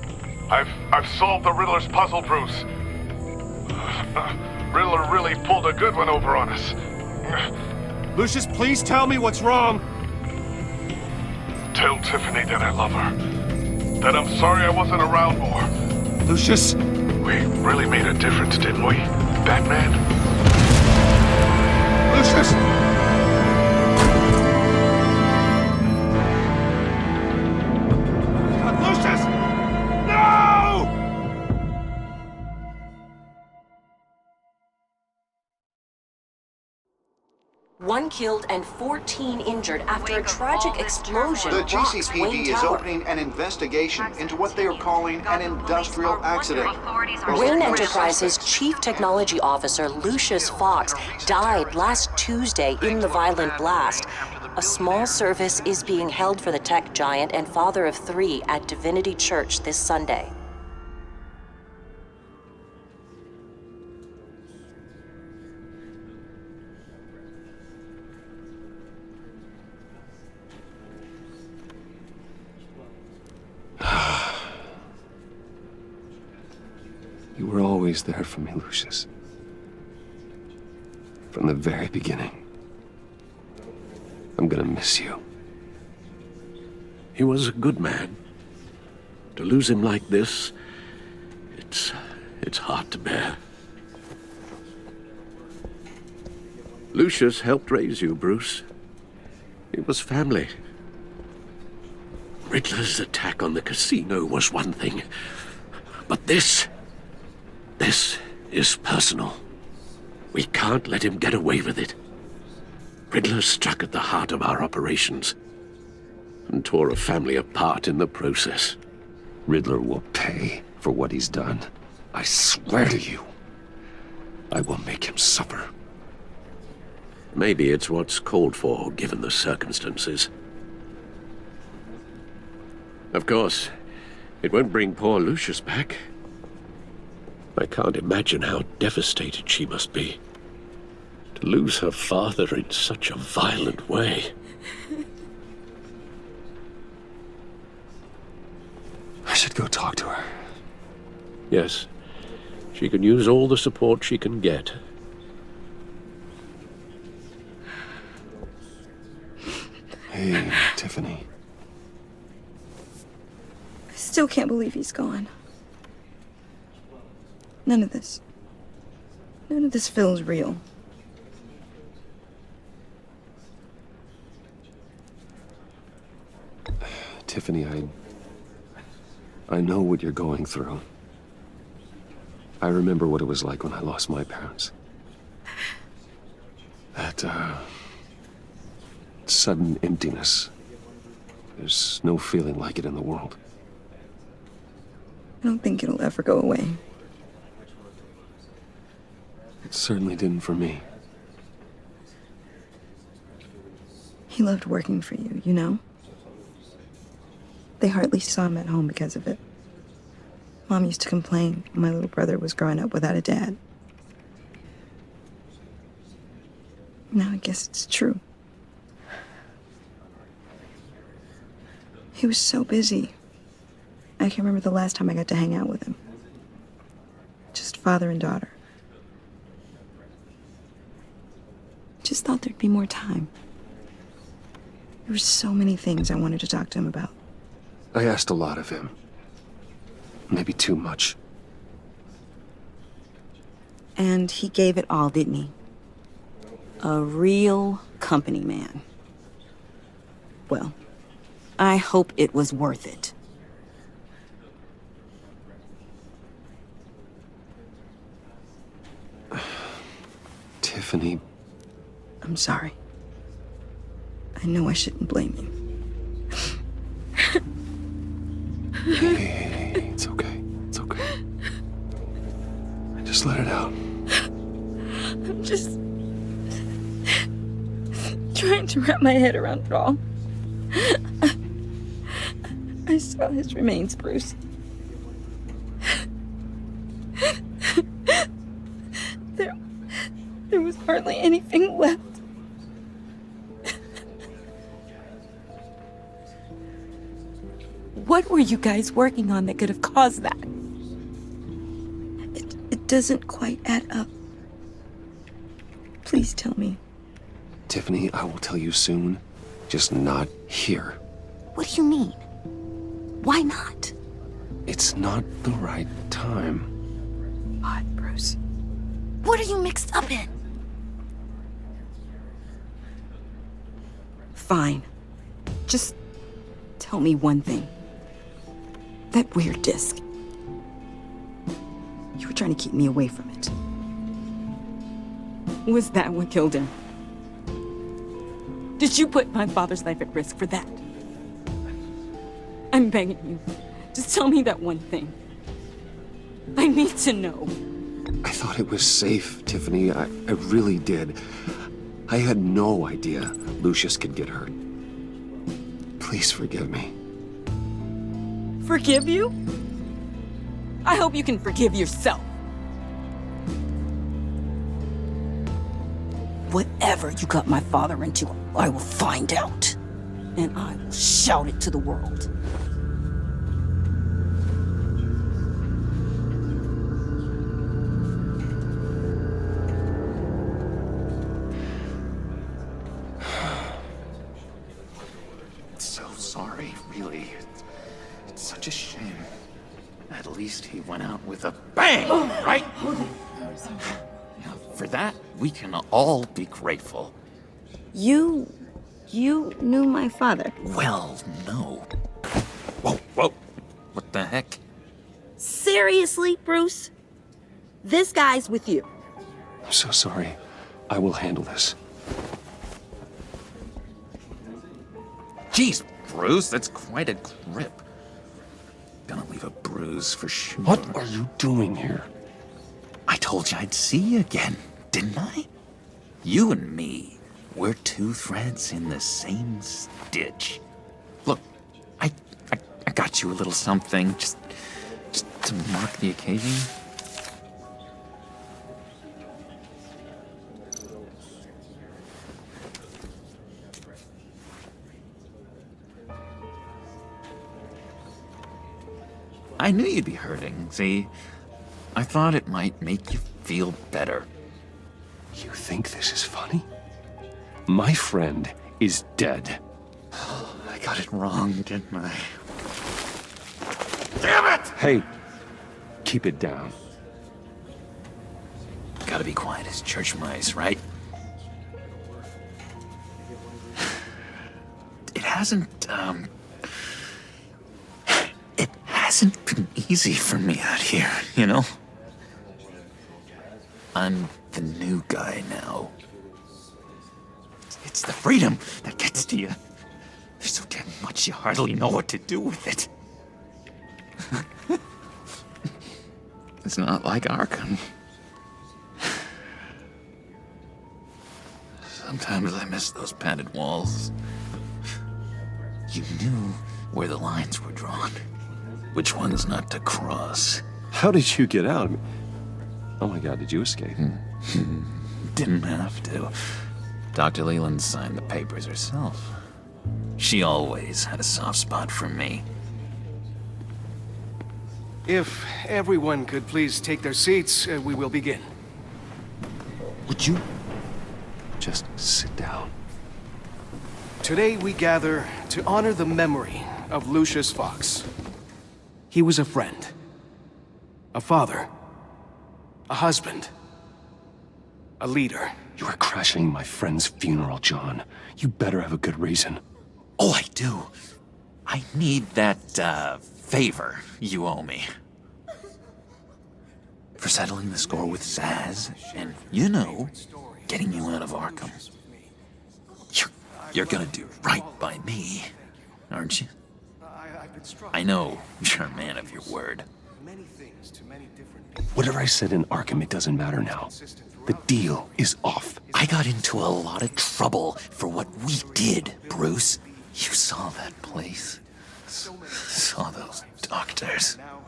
I've solved the Riddler's puzzle, Bruce. Riddler really pulled a good one over on us. Lucius, please tell me what's wrong. Tell Tiffany that I love her. That I'm sorry I wasn't around more. Lucius? We really made a difference, didn't we, Batman? Lucius! Lucius! No! One killed and 14 injured after a tragic explosion. The rocks Wayne GCPD is Tower. opening an investigation into what they are calling an industrial accident. Wayne Enterprises' Chief Technology Officer Lucius Fox died last Tuesday in the violent blast. A small service is being held for the tech giant and father of 3 at Divinity Church this Sunday. You were always there for me, Lucius. From the very beginning. I'm gonna miss you. He was a good man. To lose him like this, it's hard to bear. Lucius helped raise you, Bruce. It was family. Riddler's attack on the casino was one thing, but this is personal. We can't let him get away with it. Riddler struck at the heart of our operations and tore a family apart in the process. Riddler will pay for what he's done. I swear to you, I will make him suffer. Maybe it's what's called for, given the circumstances. Of course, it won't bring poor Lucius back. I can't imagine how devastated she must be. To lose her father in such a violent way. I should go talk to her. Yes, she can use all the support she can get. Hey, Tiffany. I still can't believe he's gone. None of this feels real. Tiffany, I know what you're going through. I remember what it was like when I lost my parents. That, sudden emptiness. There's no feeling like it in the world. I don't think it'll ever go away. It certainly didn't for me. He loved working for you, you know? They hardly saw him at home because of it. Mom used to complain when my little brother was growing up without a dad. Now I guess it's true. He was so busy. I can remember the last time I got to hang out with him. Just father and daughter. Just thought there'd be more time. There were so many things I wanted to talk to him about. I asked a lot of him. Maybe too much. And he gave it all, didn't he? A real company man. Well, I hope it was worth it. Tiffany. I'm sorry. I know I shouldn't blame you. Hey, it's okay. It's okay. Just let it out. I'm just trying to wrap my head around it all. I saw his remains, Bruce. There was hardly anything left. What were you guys working on that could have caused that? It doesn't quite add up. Please tell me. Tiffany, I will tell you soon. Just not here. What do you mean? Why not? It's not the right time. What, Bruce? What are you mixed up in? Fine. Just tell me one thing. That weird disc. You were trying to keep me away from it. Was that what killed him? Did you put my father's life at risk for that? I'm begging you. Just tell me that one thing. I need to know. I thought it was safe, Tiffany. I really did. I had no idea Lucius could get hurt. Please forgive me. Forgive you? I hope you can forgive yourself. Whatever you got my father into, I will find out. And I will shout it to the world. So sorry, really. It's such a shame. At least he went out with a bang, right? For that, we can all be grateful. You knew my father? Well, no. Whoa. What the heck? Seriously, Bruce? This guy's with you. I'm so sorry. I will handle this. Jeez, Bruce, that's quite a grip. Gonna leave a bruise for sure. What are you doing here? I told you I'd see you again, didn't I? You and me, we're two threads in the same stitch. Look, I got you a little something, just to mark the occasion. I knew you'd be hurting, see? I thought it might make you feel better. You think this is funny? My friend is dead. I got it wrong, didn't I? Damn it! Hey, keep it down. Gotta be quiet as church mice, right? It hasn't been easy for me out here, you know? I'm the new guy now. It's the freedom that gets to you. There's so damn much you hardly know what to do with it. It's not like Arkham. Sometimes I miss those padded walls. You knew where the lines were drawn. Which ones not to cross. How did you get out? Oh my God, did you escape? Didn't have to. Dr. Leland signed the papers herself. She always had a soft spot for me. If everyone could please take their seats, we will begin. Would you just sit down? Today we gather to honor the memory of Lucius Fox. He was a friend, a father, a husband, a leader. You are crashing my friend's funeral, John. You better have a good reason. Oh, I do. I need that, favor you owe me. For settling the score with Zaz, and, you know, getting you out of Arkham. You're gonna do right by me, aren't you? I know you're a man of your word. Whatever I said in Arkham, it doesn't matter now. The deal is off. I got into a lot of trouble for what we did, Bruce. You saw that place. Saw those doctors. Now,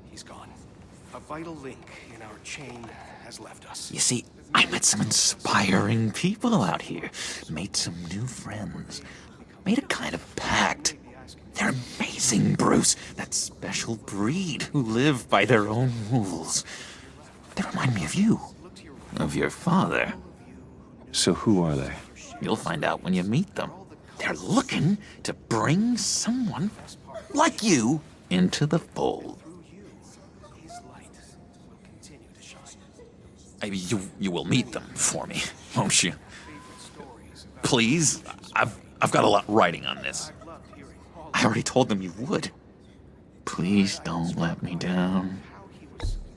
he's gone. A vital link in our chain has left us. You see, I met some inspiring people out here. Made some new friends. Made a kind of pact. They're amazing, Bruce. That special breed who live by their own rules. They remind me of you. Of your father. So who are they? You'll find out when you meet them. They're looking to bring someone like you into the fold. You will meet them for me, won't you? Please? I've got a lot writing on this. I already told them you would. Please don't let me down.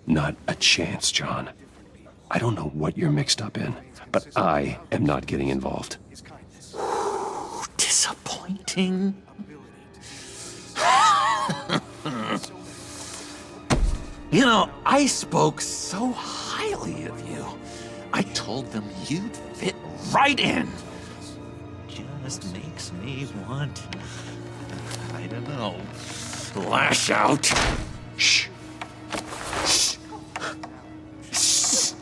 Not a chance, John. I don't know what you're mixed up in, but I am not getting involved. Disappointing. You know, I spoke so highly of you. I told them you'd fit right in. Just makes me want, I don't know, lash out. Shh. Shh. Shh.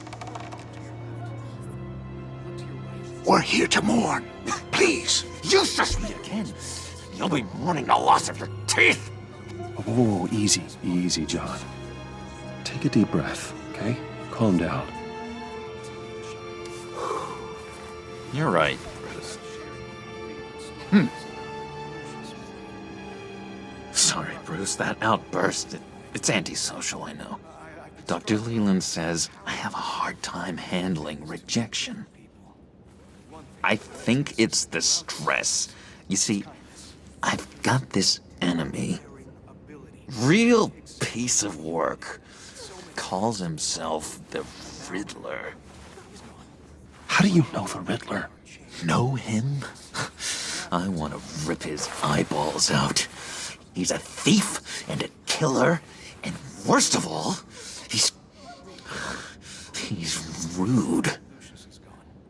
We're here to mourn. Please, useless Me again. You'll be mourning the loss of your teeth. Whoa, easy, easy, John. Take a deep breath, okay? Calm down. You're right, Bruce. Sorry, Bruce, that outburst, it's antisocial, I know. Dr. Leland says I have a hard time handling rejection. I think it's the stress. You see, I've got this enemy. Real piece of work. Calls himself the Riddler. How do you know the Riddler? Know him? I want to rip his eyeballs out. He's a thief and a killer, and worst of all, he's rude.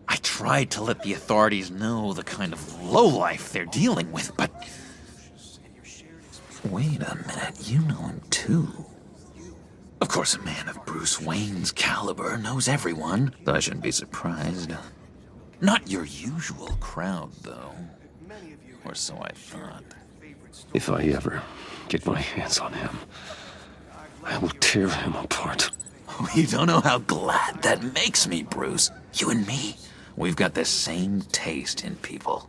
I tried to let the authorities know the kind of lowlife they're dealing with, but... Wait a minute, you know him too. Of course, a man of Bruce Wayne's caliber knows everyone, so I shouldn't be surprised. Not your usual crowd, though. Or so I thought. If I ever get my hands on him, I will tear him apart. Oh, you don't know how glad that makes me, Bruce. You and me, we've got the same taste in people.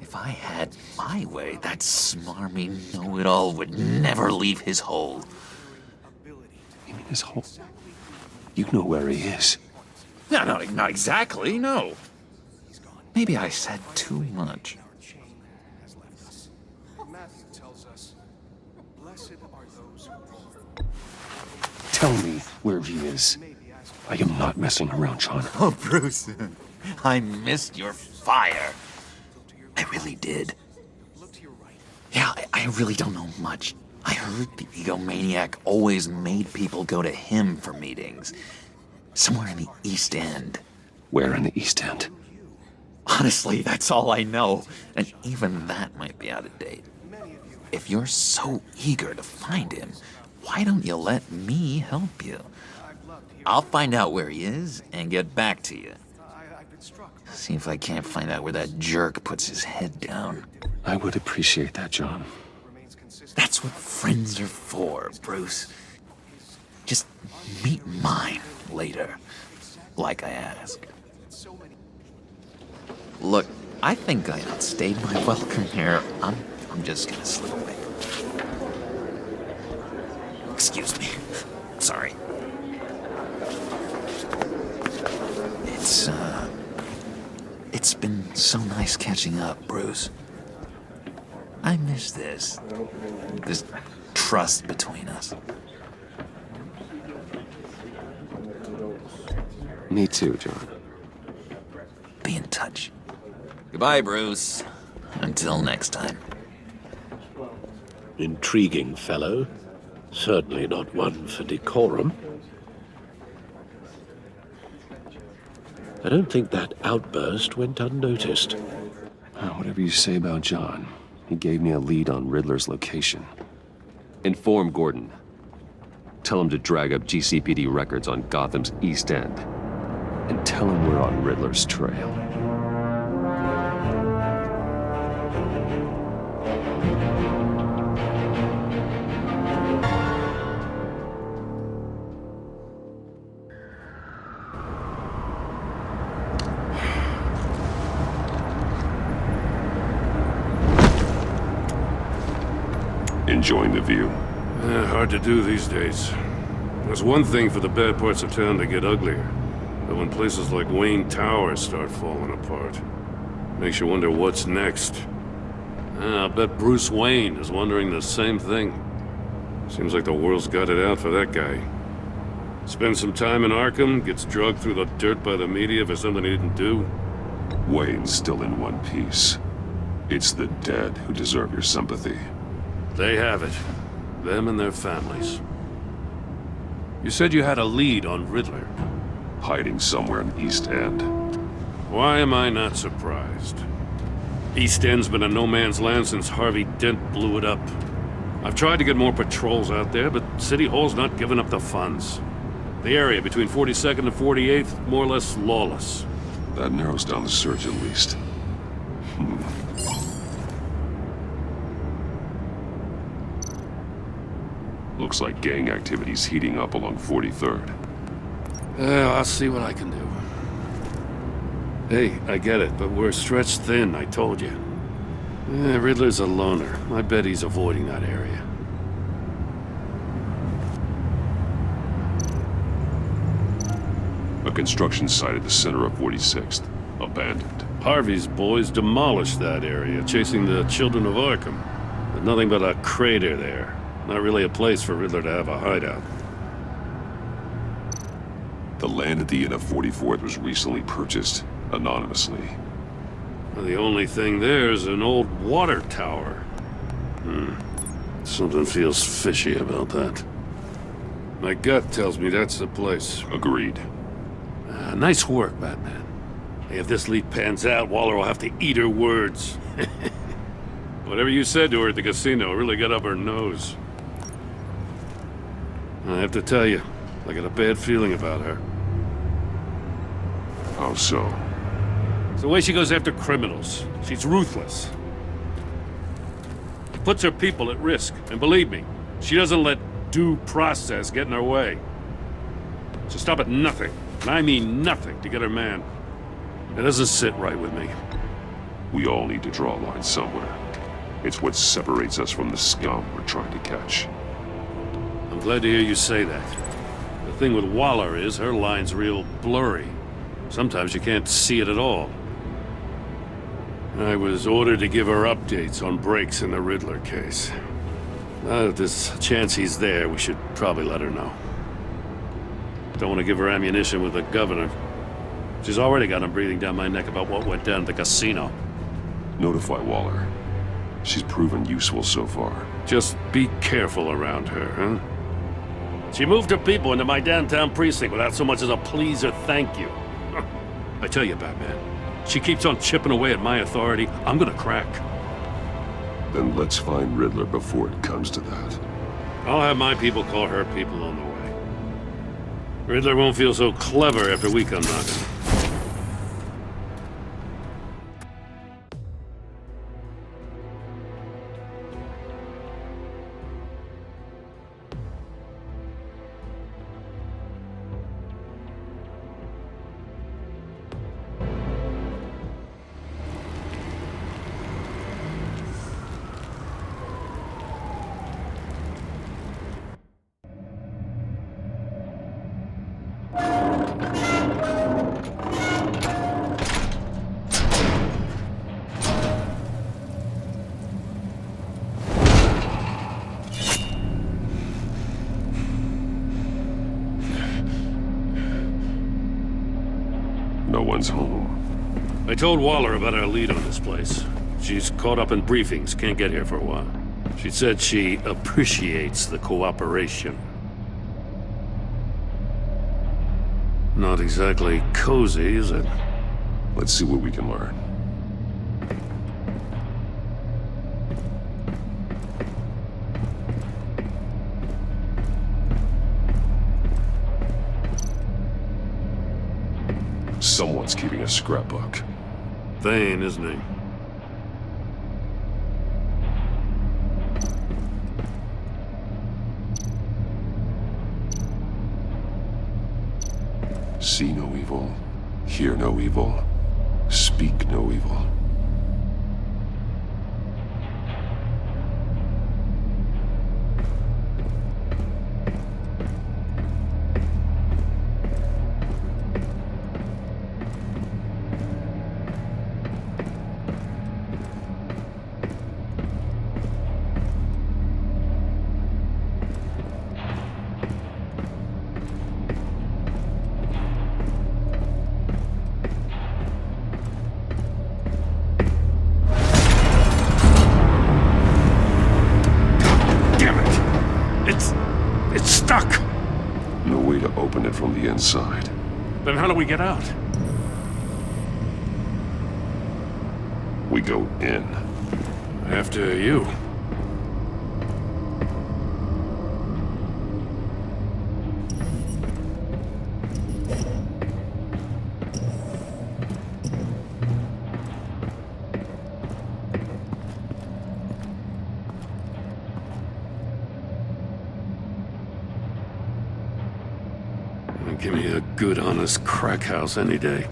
If I had my way, that smarmy know-it-all would never leave his hole. You mean his hole? You know where he is. No, not exactly, no. Maybe I said too much. Tell me where he is. I am not messing around, John. Oh, Bruce, I missed your fire. I really did. Yeah, I really don't know much. I heard the egomaniac always made people go to him for meetings. Somewhere in the East End. Where in the East End? Honestly, that's all I know. And even that might be out of date. If you're so eager to find him, why don't you let me help you? I'll find out where he is and get back to you. See if I can't find out where that jerk puts his head down. I would appreciate that, John. That's what friends are for, Bruce. Just meet mine later, like I asked. Look, I think I outstayed my welcome here. I'm just gonna slip away. Excuse me. Sorry. It's been so nice catching up, Bruce. I miss this trust between us. Me too, John. Be in touch. Goodbye, Bruce. Until next time. Intriguing fellow. Certainly not one for decorum. I don't think that outburst went unnoticed. Whatever you say about John, He gave me a lead on Riddler's location. Inform Gordon. Tell him to drag up GCPD records on Gotham's East End. And tell him we're on Riddler's trail. Enjoying the view? Hard to do these days. There's one thing for the bad parts of town to get uglier. But when places like Wayne Tower start falling apart, makes you wonder what's next. I bet Bruce Wayne is wondering the same thing. Seems like the world's got it out for that guy. Spends some time in Arkham, gets drugged through the dirt by the media for something he didn't do. Wayne's still in one piece. It's the dead who deserve your sympathy. They have it. Them and their families. You said you had a lead on Riddler. Hiding somewhere in East End. Why am I not surprised? East End's been a no-man's land since Harvey Dent blew it up. I've tried to get more patrols out there, but City Hall's not giving up the funds. The area between 42nd and 48th, more or less lawless. That narrows down the search at least. Looks like gang activity's heating up along 43rd. I'll see what I can do. Hey, I get it, but we're stretched thin, I told you. Riddler's a loner. I bet he's avoiding that area. A construction site at the center of 46th. Abandoned. Harvey's boys demolished that area, chasing the children of Arkham. But nothing but a crater there. Not really a place for Riddler to have a hideout. The land at the end of 44th was recently purchased, anonymously. Well, the only thing there is an old water tower. Something feels fishy about that. My gut tells me that's the place. Agreed. Nice work, Batman. Hey, if this lead pans out, Waller will have to eat her words. Whatever you said to her at the casino really got up her nose. I have to tell you, I got a bad feeling about her. How so? It's the way she goes after criminals. She's ruthless. Puts her people at risk, and believe me, she doesn't let due process get in her way. She'll stop at nothing, and I mean nothing, to get her man. It doesn't sit right with me. We all need to draw a line somewhere. It's what separates us from the scum we're trying to catch. I'm glad to hear you say that. The thing with Waller is her line's real blurry. Sometimes you can't see it at all. I was ordered to give her updates on breaks in the Riddler case. Now that there's a chance he's there, we should probably let her know. Don't want to give her ammunition with the governor. She's already got him breathing down my neck about what went down at the casino. Notify Waller. She's proven useful so far. Just be careful around her, huh? She moved her people into my downtown precinct without so much as a please or thank you. I tell you, Batman, she keeps on chipping away at my authority, I'm gonna crack. Then let's find Riddler before it comes to that. I'll have my people call her people on the way. Riddler won't feel so clever after we come knocking. No one's home. I told Waller about our lead on this place. She's caught up in briefings, can't get here for a while. She said she appreciates the cooperation. Not exactly cozy, is it? Let's see what we can learn. scrapbook. Vain, isn't he? See no evil, hear no evil, speak no evil. It's stuck! No way to open it from the inside. Then how do we get out? We go in. After you. Give me a good, honest crack house any day.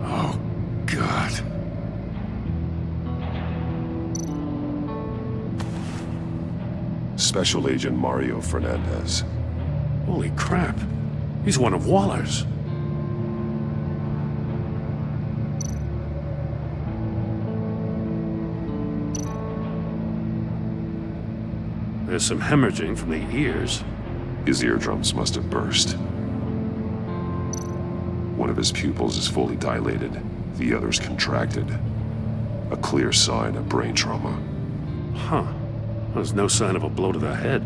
Oh, God. Special Agent Mario Fernandez. Holy crap. He's one of Waller's. There's some hemorrhaging from the ears. His eardrums must have burst. One of his pupils is fully dilated, the other's contracted. A clear sign of brain trauma. Huh. There's no sign of a blow to the head.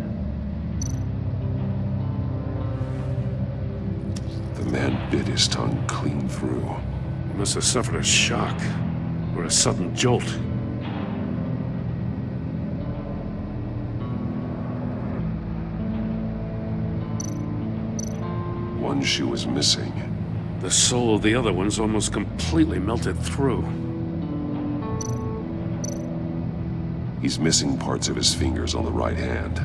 The man bit his tongue clean through. He must have suffered a shock, or a sudden jolt. One shoe is missing. The sole of the other one's almost completely melted through. He's missing parts of his fingers on the right hand.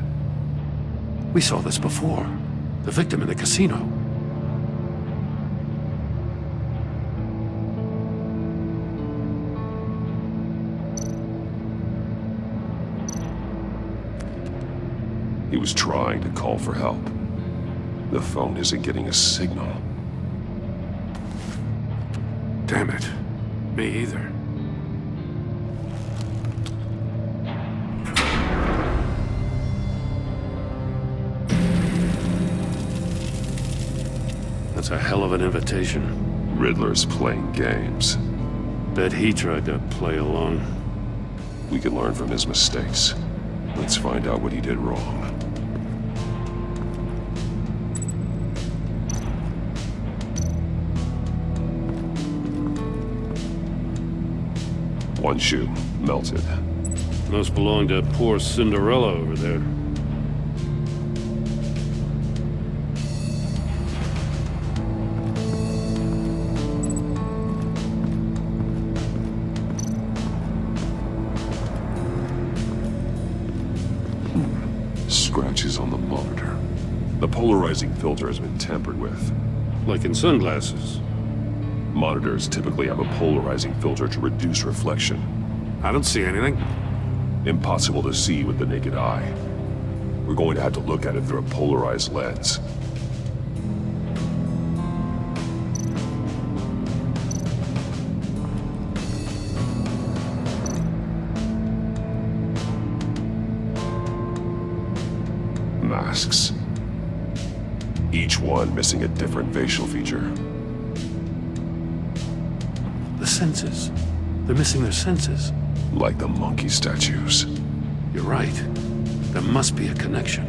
We saw this before. The victim in the casino. He was trying to call for help. The phone isn't getting a signal. Damn it. Me either. That's a hell of an invitation. Riddler's playing games. Bet he tried to play along. We can learn from his mistakes. Let's find out what he did wrong. One shoe, melted. Must belong to poor Cinderella over there. Scratches on the monitor. The polarizing filter has been tampered with. Like in sunglasses. Monitors typically have a polarizing filter to reduce reflection. I don't see anything. Impossible to see with the naked eye. We're going to have to look at it through a polarized lens. Masks. Each one missing a different facial feature. The senses. They're missing their senses. Like the monkey statues. You're right. There must be a connection.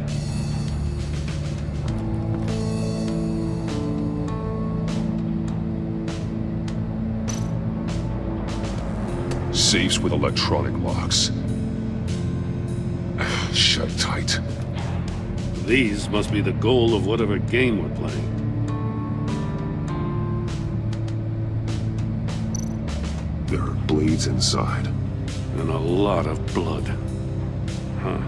Safes with electronic locks. Shut tight. These must be the goal of whatever game we're playing. There are blades inside. And a lot of blood. Huh.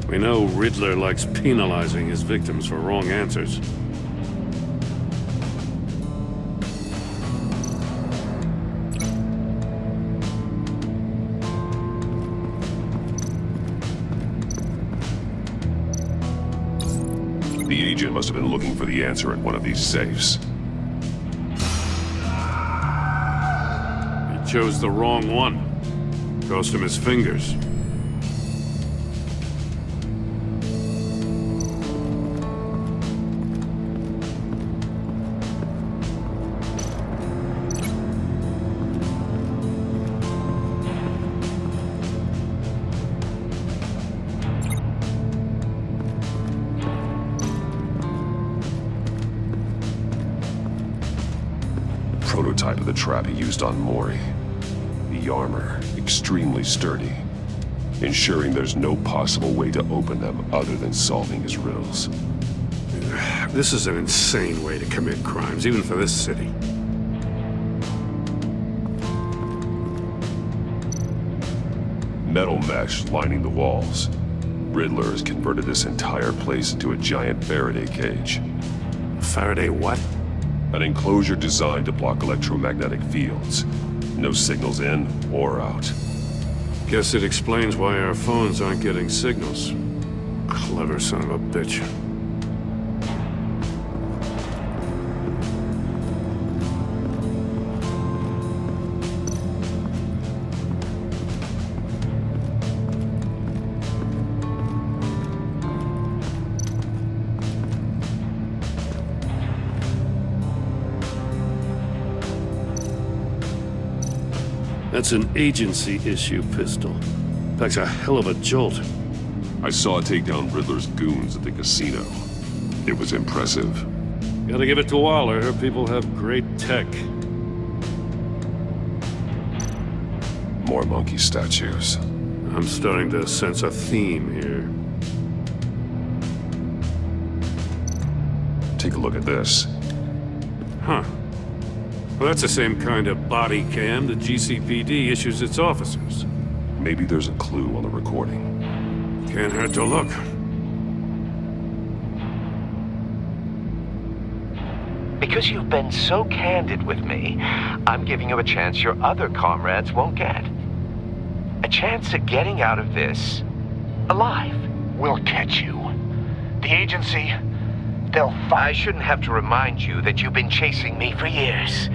We know Riddler likes penalizing his victims for wrong answers. The agent must have been looking for the answer in one of these safes. He chose the wrong one. Cost him his fingers. Prototype of the trap he used on Mori. The armor, extremely sturdy, ensuring there's no possible way to open them other than solving his riddles. This is an insane way to commit crimes, even for this city. Metal mesh lining the walls. Riddler has converted this entire place into a giant Faraday cage. Faraday what? An enclosure designed to block electromagnetic fields. No signals in or out. Guess it explains why our phones aren't getting signals. Clever son of a bitch. That's an agency-issue pistol. Packs a hell of a jolt. I saw it take down Riddler's goons at the casino. It was impressive. Gotta give it to Waller. Her people have great tech. More monkey statues. I'm starting to sense a theme here. Take a look at this. Huh. Well, that's the same kind of body cam the GCPD issues its officers. Maybe there's a clue on the recording. Can't hurt to look. Because you've been so candid with me, I'm giving you a chance your other comrades won't get. A chance at getting out of this alive. We'll catch you. The agency, I shouldn't have to remind you that you've been chasing me for years.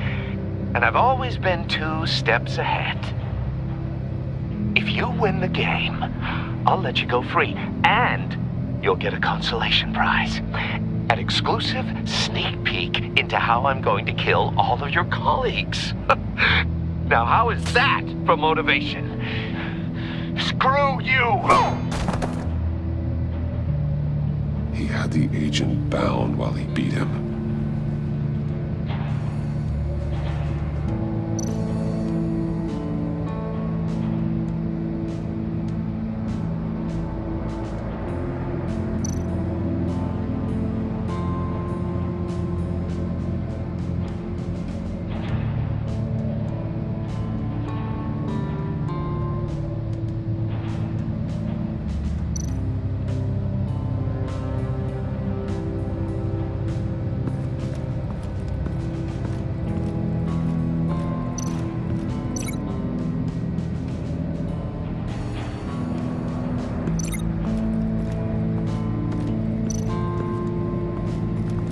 And I've always been 2 steps ahead. If you win the game, I'll let you go free. And you'll get a consolation prize. An exclusive sneak peek into how I'm going to kill all of your colleagues. Now, how is that for motivation? Screw you! He had the agent bound while he beat him.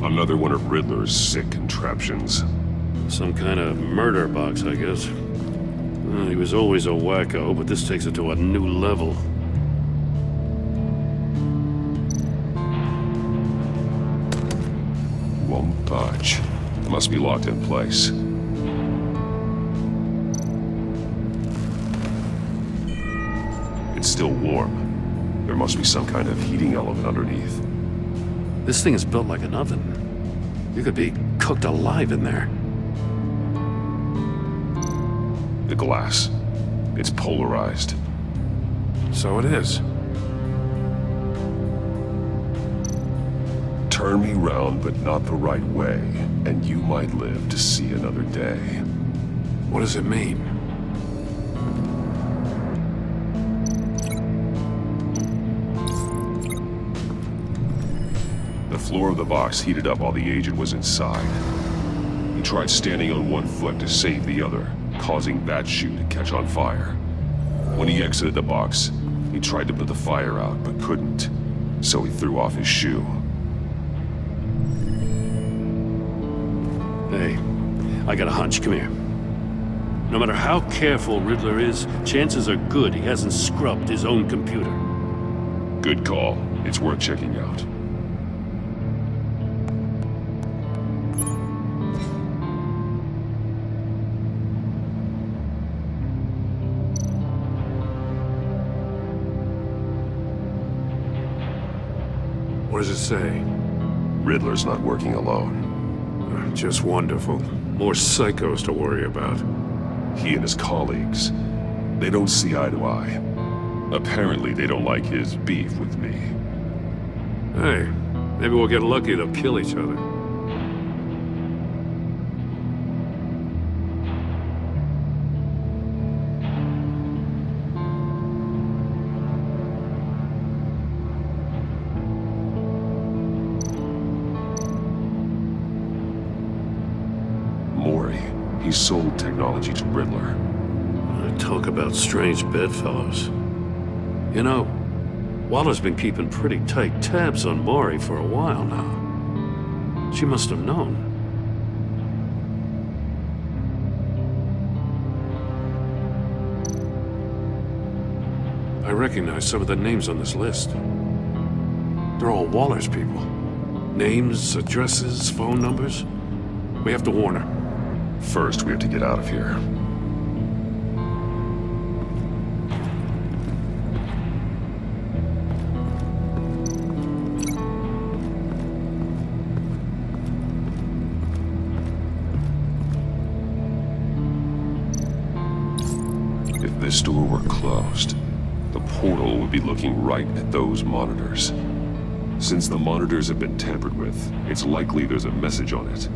Another one of Riddler's sick contraptions. Some kind of murder box, I guess. Well, he was always a wacko, but this takes it to a new level. Won't budge. Must be locked in place. It's still warm. There must be some kind of heating element underneath. This thing is built like an oven. You could be cooked alive in there. The glass. It's polarized. So it is. Turn me round, but not the right way, and you might live to see another day. What does it mean? The floor of the box heated up while the agent was inside. He tried standing on one foot to save the other, causing that shoe to catch on fire. When he exited the box, he tried to put the fire out, but couldn't, so he threw off his shoe. Hey, I got a hunch. Come here. No matter how careful Riddler is, chances are good he hasn't scrubbed his own computer. Good call. It's worth checking out. What does it say? Riddler's not working alone. Just wonderful. More psychos to worry about. He and his colleagues, they don't see eye to eye. Apparently, they don't like his beef with me. Hey, maybe we'll get lucky. They'll kill each other. He sold technology to Riddler. Talk about strange bedfellows. You know, Waller's been keeping pretty tight tabs on Maury for a while now. She must have known. I recognize some of the names on this list. They're all Waller's people. Names, addresses, phone numbers. We have to warn her. First, we have to get out of here. If this door were closed, the portal would be looking right at those monitors. Since the monitors have been tampered with, it's likely there's a message on it.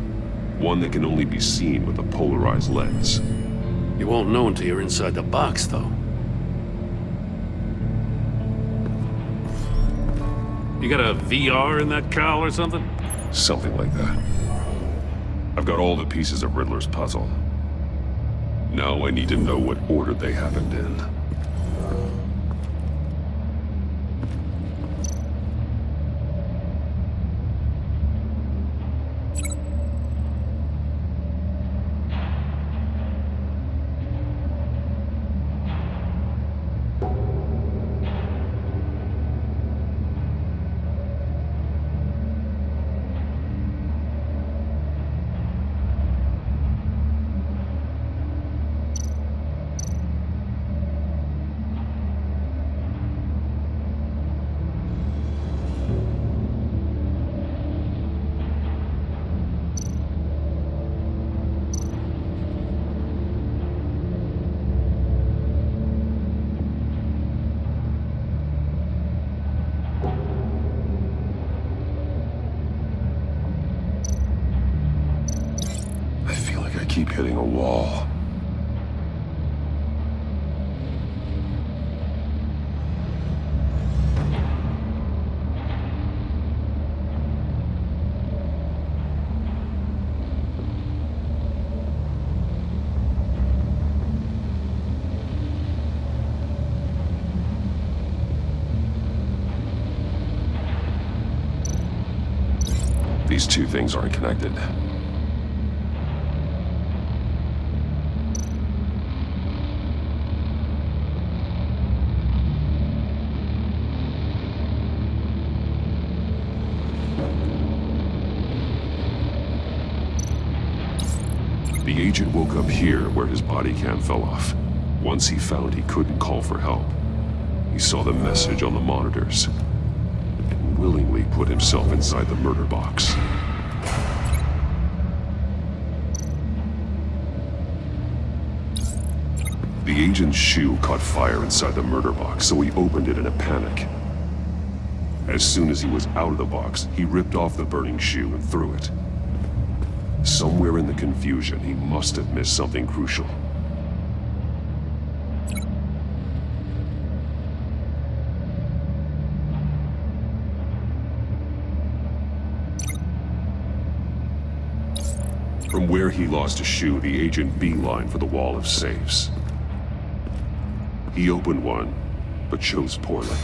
One that can only be seen with a polarized lens. You won't know until you're inside the box, though. You got a VR in that cowl or something? Something like that. I've got all the pieces of Riddler's puzzle. Now I need to know what order they happened in. Keep hitting a wall. These two things aren't connected. The agent woke up here where his body cam fell off. Once he found he couldn't call for help, he saw the message on the monitors and willingly put himself inside the murder box. The agent's shoe caught fire inside the murder box, so he opened it in a panic. As soon as he was out of the box, he ripped off the burning shoe and threw it. Somewhere in the confusion, he must have missed something crucial. From where he lost a shoe, the agent beelined for the wall of safes. He opened one, but chose poorly.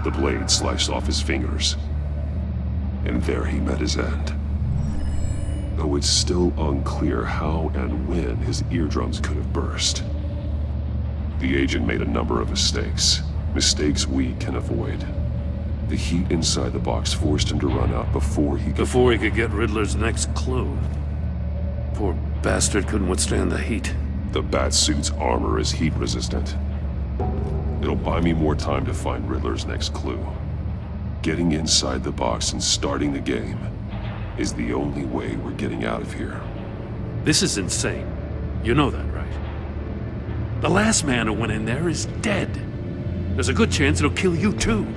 The blade sliced off his fingers. And there he met his end. Though it's still unclear how and when his eardrums could have burst. The agent made a number of mistakes. Mistakes we can avoid. The heat inside the box forced him to run out before he could get Riddler's next clue. Poor bastard couldn't withstand the heat. The Batsuit's armor is heat resistant. It'll buy me more time to find Riddler's next clue. Getting inside the box and starting the game is the only way we're getting out of here. This is insane. You know that, right? The last man who went in there is dead. There's a good chance it'll kill you too.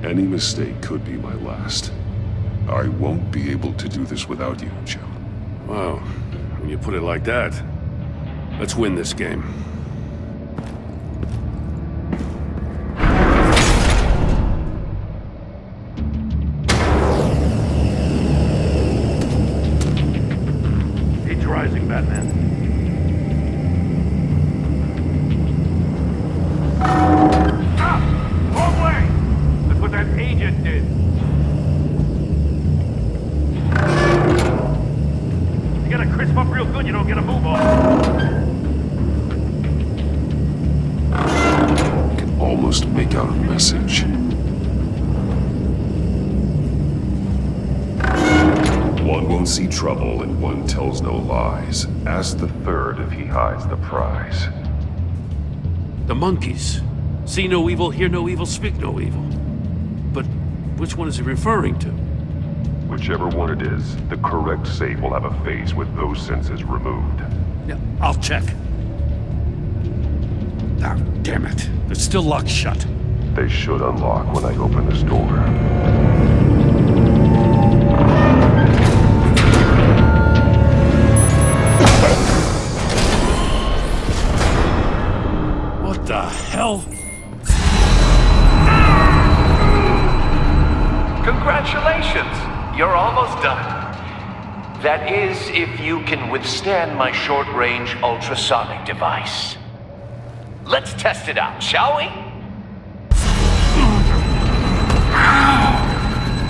Any mistake could be my last. I won't be able to do this without you, Jim. Wow, when you put it like that, let's win this game. Heat's rising, Batman. Stop! Wrong way! That's what that agent did. You gotta crisp up real good, you don't get a move on. I can almost make out a message. One won't see trouble and one tells no lies. Ask the third if he hides the prize. The monkeys. See no evil, hear no evil, speak no evil. But which one is he referring to? Whichever one it is, the correct safe will have a face with those senses removed. Yeah, I'll check. Oh, damn it. They're still locked shut. They should unlock when I open this door. What the hell? Congratulations! You're almost done. That is, if you can withstand my short-range ultrasonic device. Let's test it out, shall we?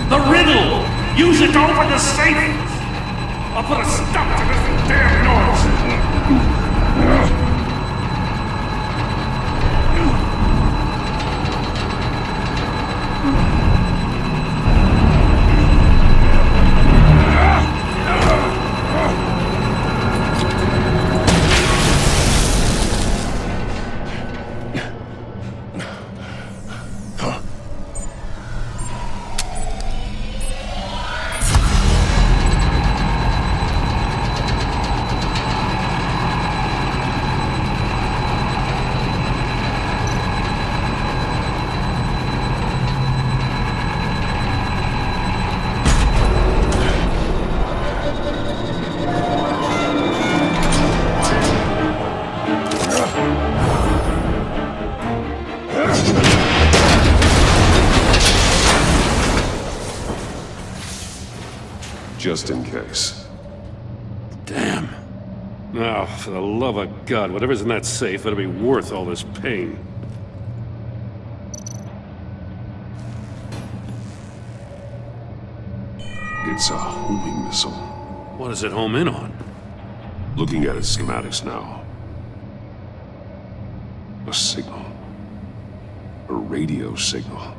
The riddle! Use it to open the safe! I'll put a stop to this damn noise! Just in case. Damn. Now, for the love of God, whatever's in that safe better be worth all this pain. It's a homing missile. What does it home in on? Looking at its schematics now. A signal. A radio signal.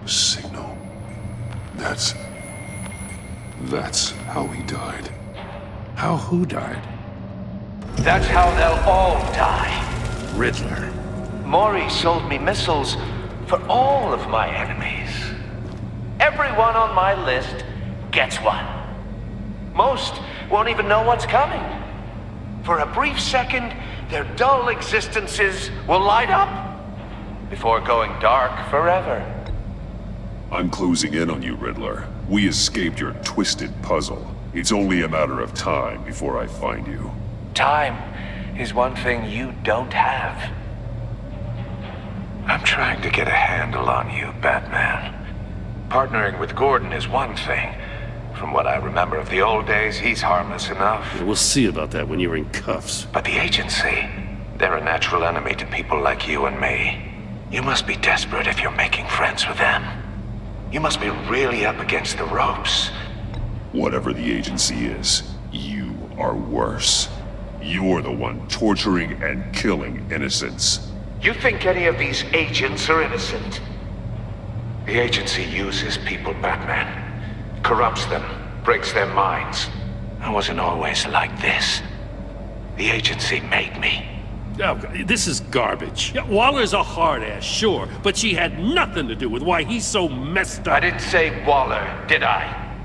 A signal. That's how he died. How who died? That's how they'll all die. Riddler. Maury sold me missiles for all of my enemies. Everyone on my list gets one. Most won't even know what's coming. For a brief second, their dull existences will light up before going dark forever. I'm closing in on you, Riddler. We escaped your twisted puzzle. It's only a matter of time before I find you. Time is one thing you don't have. I'm trying to get a handle on you, Batman. Partnering with Gordon is one thing. From what I remember of the old days, he's harmless enough. Yeah, we'll see about that when you're in cuffs. But the agency, they're a natural enemy to people like you and me. You must be desperate if you're making friends with them. You must be really up against the ropes. Whatever the agency is, you are worse. You're the one torturing and killing innocents. You think any of these agents are innocent? The agency uses people, Batman. Corrupts them, breaks their minds. I wasn't always like this. The agency made me. Oh, this is garbage. Yeah, Waller's a hard-ass, sure, but she had nothing to do with why he's so messed up. I didn't say Waller, did I?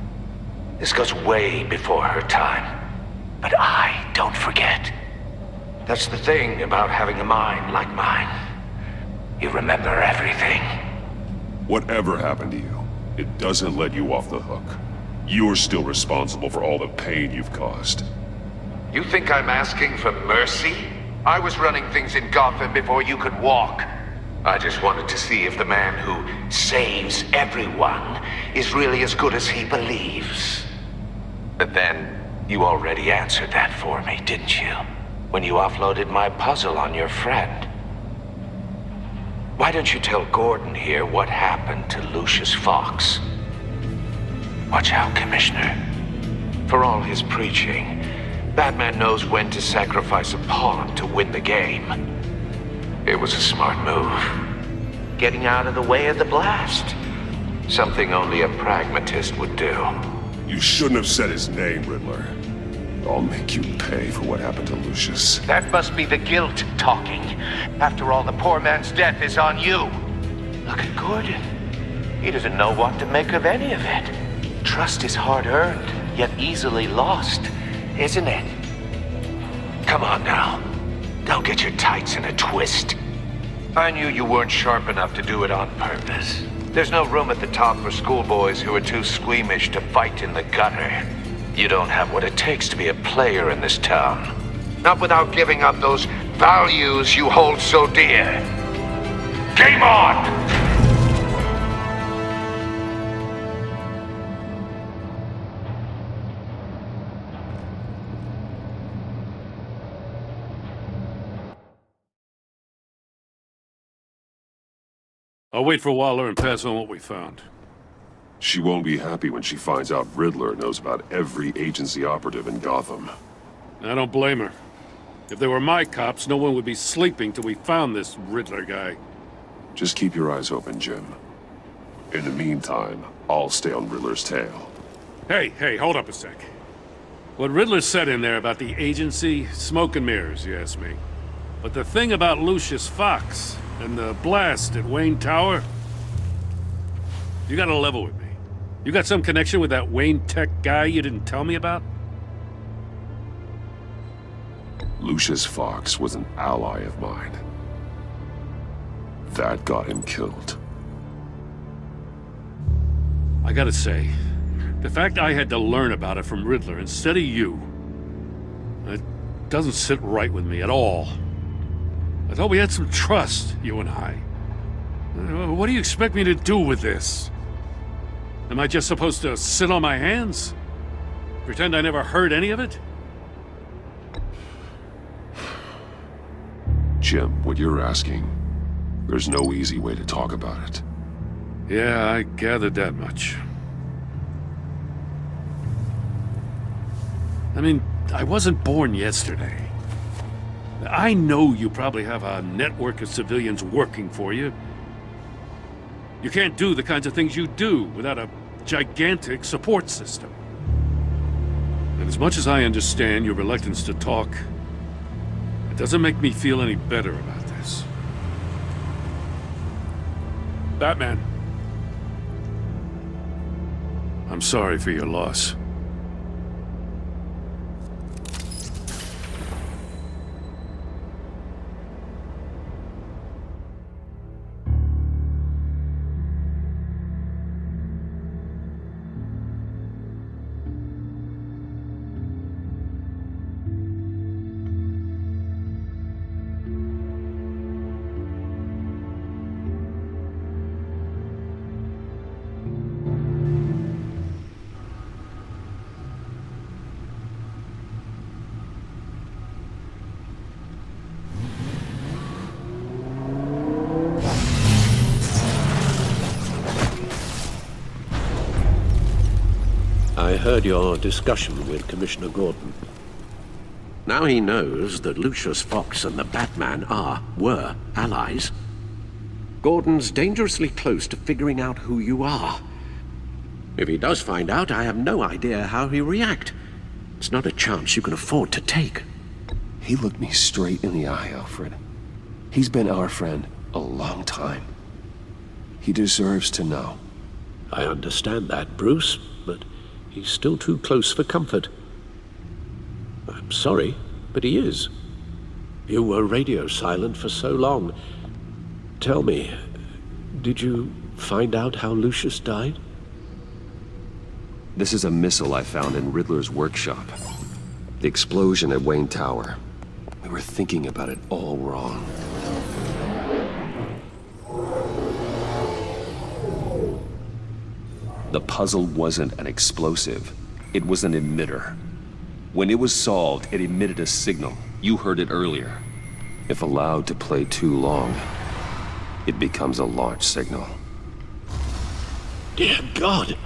This goes way before her time. But I don't forget. That's the thing about having a mind like mine. You remember everything. Whatever happened to you, it doesn't let you off the hook. You're still responsible for all the pain you've caused. You think I'm asking for mercy? I was running things in Gotham before you could walk. I just wanted to see if the man who saves everyone is really as good as he believes. But then, you already answered that for me, didn't you? When you offloaded my puzzle on your friend. Why don't you tell Gordon here what happened to Lucius Fox? Watch out, Commissioner. For all his preaching, Batman knows when to sacrifice a pawn to win the game. It was a smart move. Getting out of the way of the blast. Something only a pragmatist would do. You shouldn't have said his name, Riddler. I'll make you pay for what happened to Lucius. That must be the guilt talking. After all, the poor man's death is on you. Look at Gordon. He doesn't know what to make of any of it. Trust is hard-earned, yet easily lost, isn't it? Come on now. Don't get your tights in a twist. I knew you weren't sharp enough to do it on purpose. There's no room at the top for schoolboys who are too squeamish to fight in the gutter. You don't have what it takes to be a player in this town. Not without giving up those values you hold so dear. Game on! I'll wait for Waller and pass on what we found. She won't be happy when she finds out Riddler knows about every agency operative in Gotham. I don't blame her. If they were my cops, no one would be sleeping till we found this Riddler guy. Just keep your eyes open, Jim. In the meantime, I'll stay on Riddler's tail. Hey, hold up a sec. What Riddler said in there about the agency, smoke and mirrors, you ask me. But the thing about Lucius Fox and the blast at Wayne Tower, you gotta level with me. You got some connection with that Wayne Tech guy you didn't tell me about? Lucius Fox was an ally of mine. That got him killed. I gotta say, the fact I had to learn about it from Riddler instead of you, it doesn't sit right with me at all. I thought we had some trust, you and I. What do you expect me to do with this? Am I just supposed to sit on my hands? Pretend I never heard any of it? Jim, what you're asking, there's no easy way to talk about it. Yeah, I gathered that much. I mean, I wasn't born yesterday. I know you probably have a network of civilians working for you. You can't do the kinds of things you do without a gigantic support system. And as much as I understand your reluctance to talk, it doesn't make me feel any better about this. Batman. I'm sorry for your loss. heard your discussion with Commissioner Gordon. Now he knows that Lucius Fox and the Batman were allies. Gordon's dangerously close to figuring out who you are. If he does find out, I have no idea how he'll react. It's not a chance you can afford to take. He looked me straight in the eye, Alfred. He's been our friend a long time. He deserves to know. I understand that, Bruce, but he's still too close for comfort. I'm sorry, but he is. You were radio silent for so long. Tell me, did you find out how Lucius died? This is a missile I found in Riddler's workshop. The explosion at Wayne Tower. We were thinking about it all wrong. The puzzle wasn't an explosive. It was an emitter. When it was solved, it emitted a signal. You heard it earlier. If allowed to play too long, it becomes a launch signal. Dear God!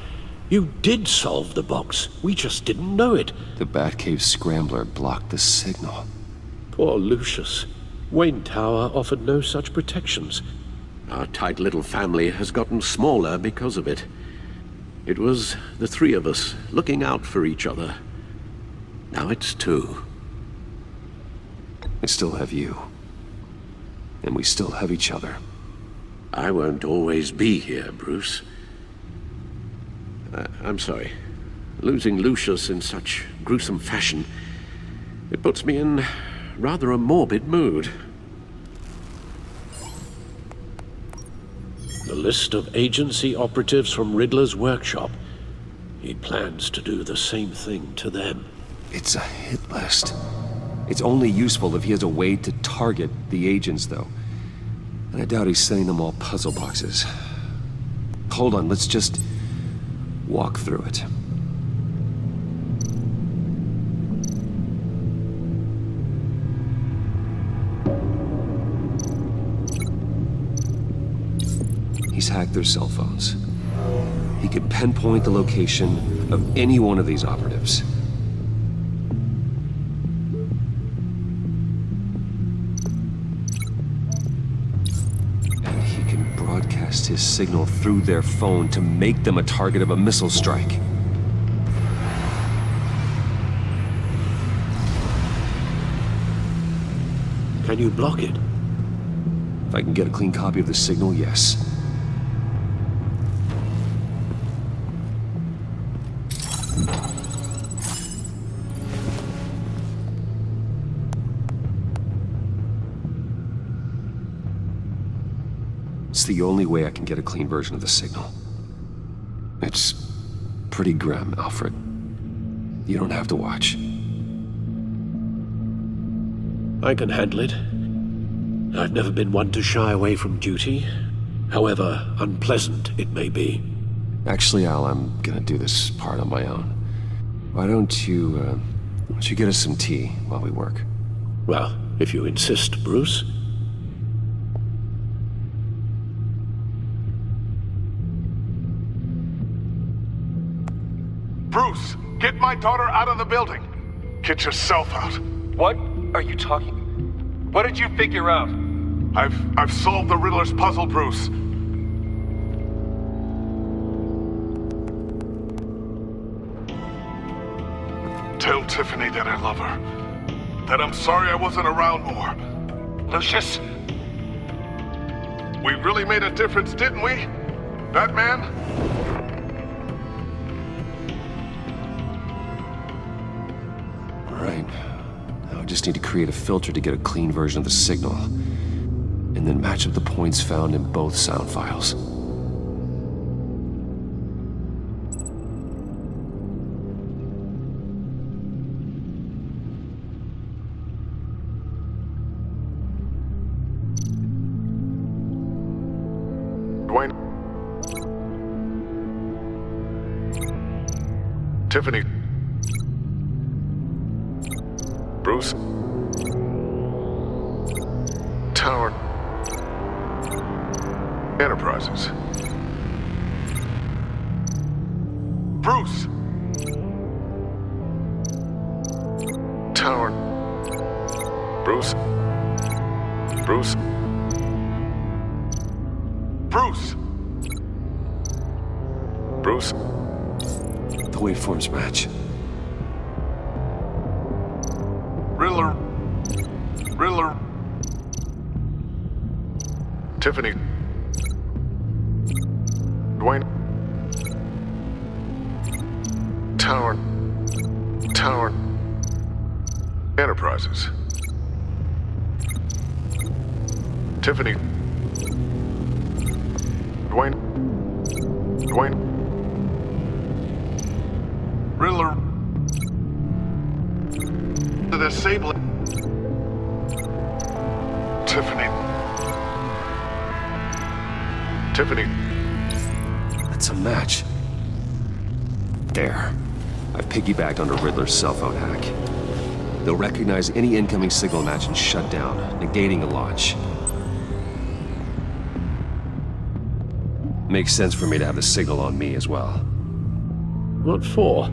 You did solve the box. We just didn't know it. The Batcave scrambler blocked the signal. Poor Lucius. Wayne Tower offered no such protections. Our tight little family has gotten smaller because of it. It was the three of us looking out for each other. Now it's two. I still have you. And we still have each other. I won't always be here, Bruce. I'm sorry. Losing Lucius in such gruesome fashion, it puts me in rather a morbid mood. The list of agency operatives from Riddler's workshop. He plans to do the same thing to them. It's a hit list. It's only useful if he has a way to target the agents, though. And I doubt he's sending them all puzzle boxes. Hold on, let's just walk through it. He's hacked their cell phones. He could pinpoint the location of any one of these operatives. And he can broadcast his signal through their phone to make them a target of a missile strike. Can you block it? If I can get a clean copy of the signal, yes. It's the only way I can get a clean version of the signal. It's pretty grim, Alfred. You don't have to watch. I can handle it. I've never been one to shy away from duty, however unpleasant it may be. Actually, Al, I'm gonna do this part on my own. Why don't you get us some tea while we work? Well, if you insist, Bruce. Bruce, get my daughter out of the building. Get yourself out. What are you talking? What did you figure out? I've solved the Riddler's puzzle, Bruce. Tell Tiffany that I love her. That I'm sorry I wasn't around more. Lucius? We really made a difference, didn't we? Batman? All right. Now I just need to create a filter to get a clean version of the signal. And then match up the points found in both sound files. Dwayne. Tiffany. Bruce. Tower. Enterprises. Bruce! Bruce? Bruce! Bruce? The waveforms match. Riddler. Riddler. Tiffany. Dwayne. Tower. Enterprises. Tiffany. Dwayne. Riddler. The disabling. Tiffany. That's a match. There. I've piggybacked onto Riddler's cell phone hack. They'll recognize any incoming signal match and shut down, negating a launch. Makes sense for me to have the signal on me as well. What for?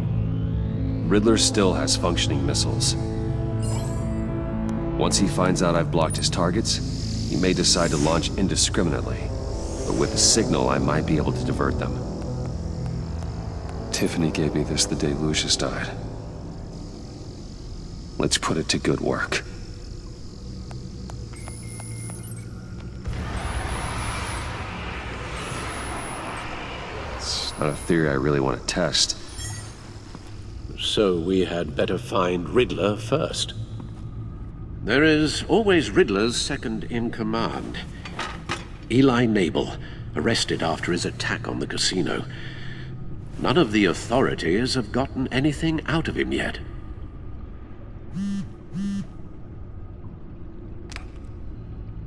Riddler still has functioning missiles. Once he finds out I've blocked his targets, he may decide to launch indiscriminately. But with the signal, I might be able to divert them. Tiffany gave me this the day Lucius died. Let's put it to good work. It's not a theory I really want to test. So we had better find Riddler first. There is always Riddler's second in command. Eli Nabel, arrested after his attack on the casino. None of the authorities have gotten anything out of him yet.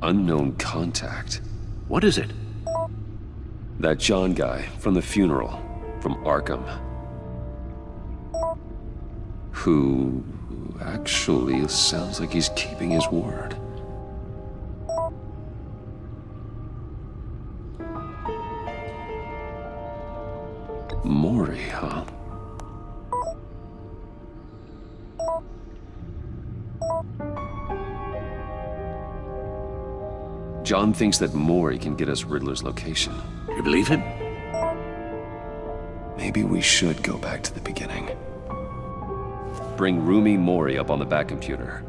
Unknown contact. What is it? That John guy from the funeral, from Arkham. Who actually sounds like he's keeping his word. Maury, huh? John thinks that Maury can get us Riddler's location. You believe him? Maybe we should go back to the beginning. Bring Rumi Maury up on the back computer.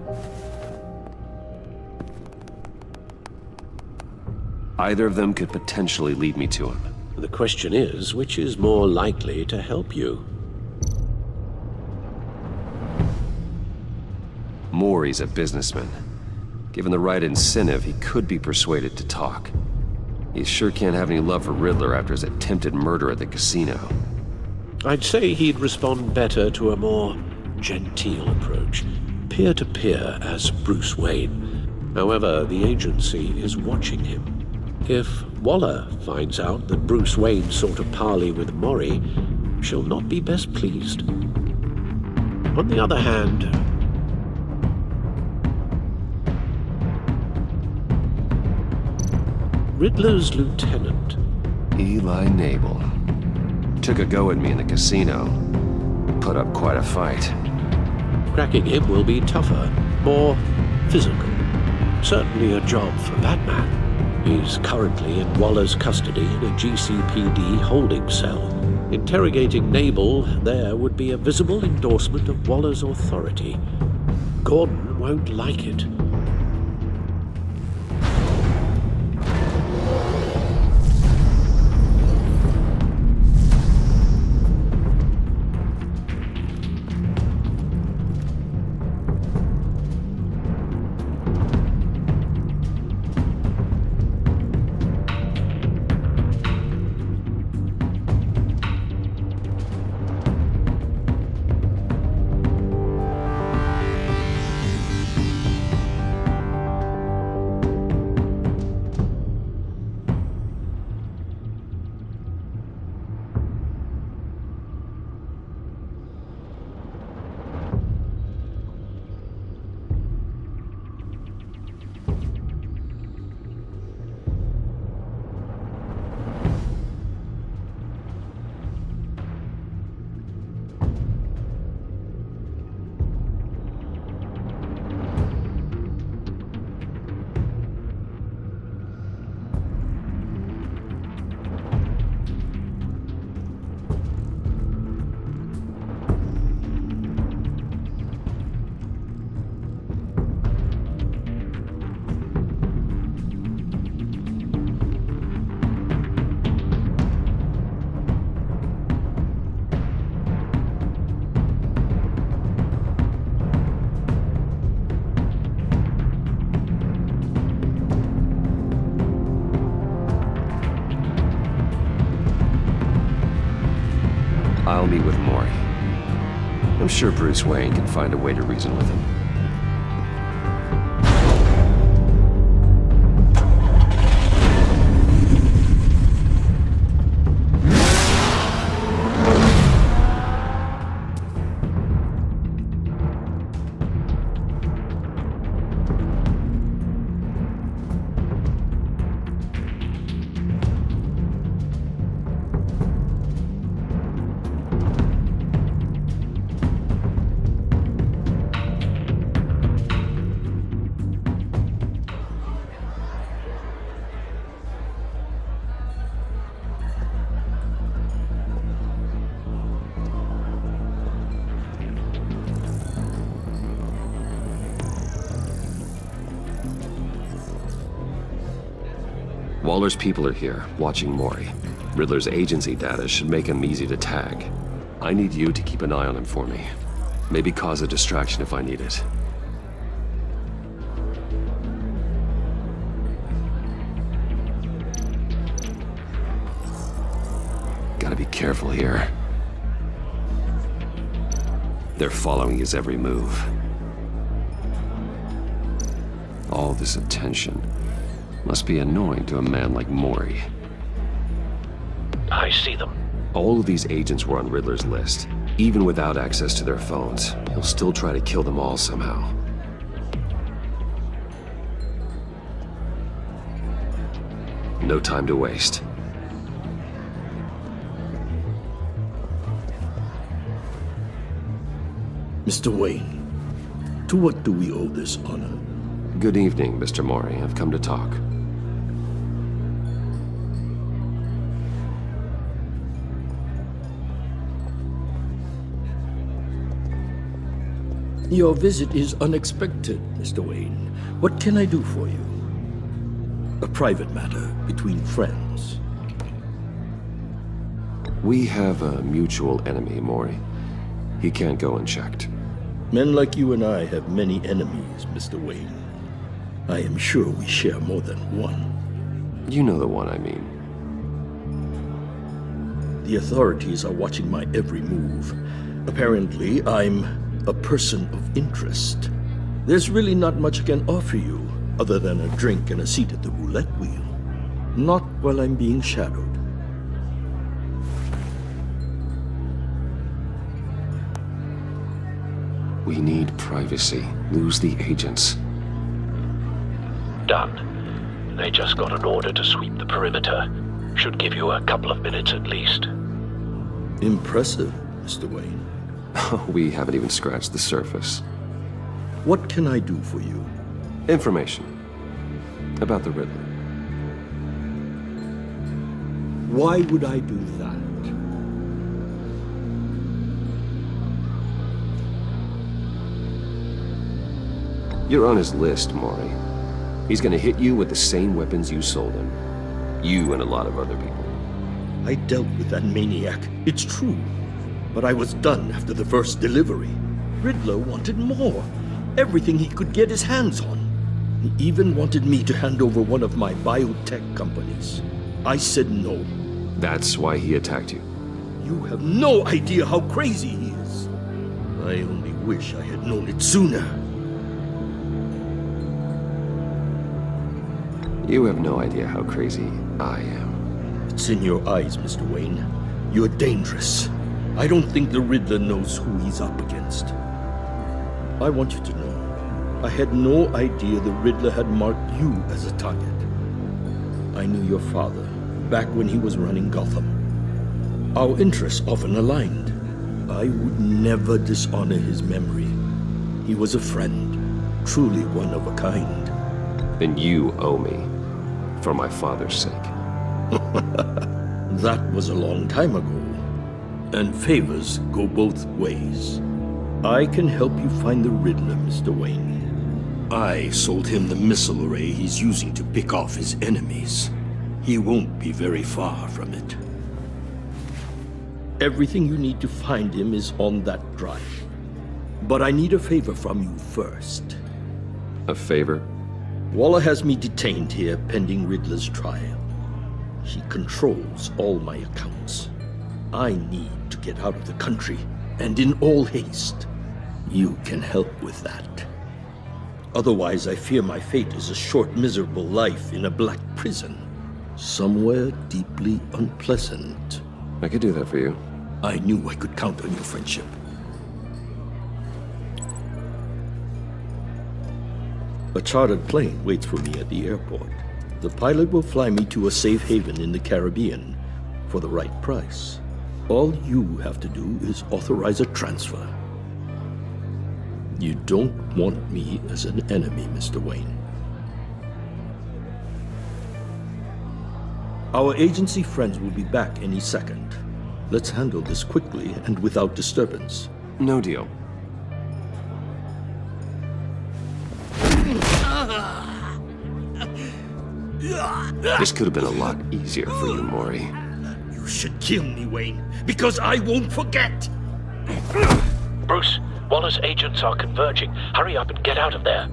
Either of them could potentially lead me to him. The question is, which is more likely to help you? Maury's a businessman. Given the right incentive, he could be persuaded to talk. He sure can't have any love for Riddler after his attempted murder at the casino. I'd say he'd respond better to a more genteel approach, peer-to-peer as Bruce Wayne. However, the agency is watching him. If Waller finds out that Bruce Wayne sought a parley with Maury, she'll not be best pleased. On the other hand, Riddler's lieutenant, Eli Nabel, took a go at me in the casino. Put up quite a fight. Cracking him will be tougher, more physical. Certainly a job for Batman. He's currently in Waller's custody in a GCPD holding cell. Interrogating Nabel there would be a visible endorsement of Waller's authority. Gordon won't like it. I'll meet with Maury. I'm sure Bruce Wayne can find a way to reason with him. Waller's people are here, watching Maury. Riddler's agency data should make him easy to tag. I need you to keep an eye on him for me. Maybe cause a distraction if I need it. Gotta be careful here. They're following his every move. All this attention must be annoying to a man like Maury. I see them. All of these agents were on Riddler's list. Even without access to their phones, he'll still try to kill them all somehow. No time to waste. Mr. Wayne, to what do we owe this honor? Good evening, Mr. Maury. I've come to talk. Your visit is unexpected, Mr. Wayne. What can I do for you? A private matter between friends. We have a mutual enemy, Maury. He can't go unchecked. Men like you and I have many enemies, Mr. Wayne. I am sure we share more than one. You know the one I mean. The authorities are watching my every move. Apparently, I'm a person of interest. There's really not much I can offer you, other than a drink and a seat at the roulette wheel. Not while I'm being shadowed. We need privacy. Lose the agents. Done. They just got an order to sweep the perimeter. Should give you a couple of minutes at least. Impressive, Mr. Wayne. We haven't even scratched the surface. What can I do for you? Information. About the Riddler. Why would I do that? You're on his list, Maury. He's gonna hit you with the same weapons you sold him. You and a lot of other people. I dealt with that maniac, it's true. But I was done after the first delivery. Riddler wanted more. Everything he could get his hands on. He even wanted me to hand over one of my biotech companies. I said no. That's why he attacked you. You have no idea how crazy he is. I only wish I had known it sooner. You have no idea how crazy I am. It's in your eyes, Mr. Wayne. You're dangerous. I don't think the Riddler knows who he's up against. I want you to know, I had no idea the Riddler had marked you as a target. I knew your father, back when he was running Gotham. Our interests often aligned. I would never dishonor his memory. He was a friend, truly one of a kind. Then you owe me, for my father's sake. That was a long time ago. And favors go both ways. I can help you find the Riddler, Mr. Wayne. I sold him the missile array he's using to pick off his enemies. He won't be very far from it. Everything you need to find him is on that drive. But I need a favor from you first. A favor? Waller has me detained here pending Riddler's trial. She controls all my accounts. I need to get out of the country, and in all haste. You can help with that. Otherwise, I fear my fate is a short, miserable life in a black prison. Somewhere deeply unpleasant. I could do that for you. I knew I could count on your friendship. A chartered plane waits for me at the airport. The pilot will fly me to a safe haven in the Caribbean for the right price. All you have to do is authorize a transfer. You don't want me as an enemy, Mr. Wayne. Our agency friends will be back any second. Let's handle this quickly and without disturbance. No deal. This could have been a lot easier for you, Maury. You should kill me, Wayne, because I won't forget! Bruce, Waller's agents are converging. Hurry up and get out of there.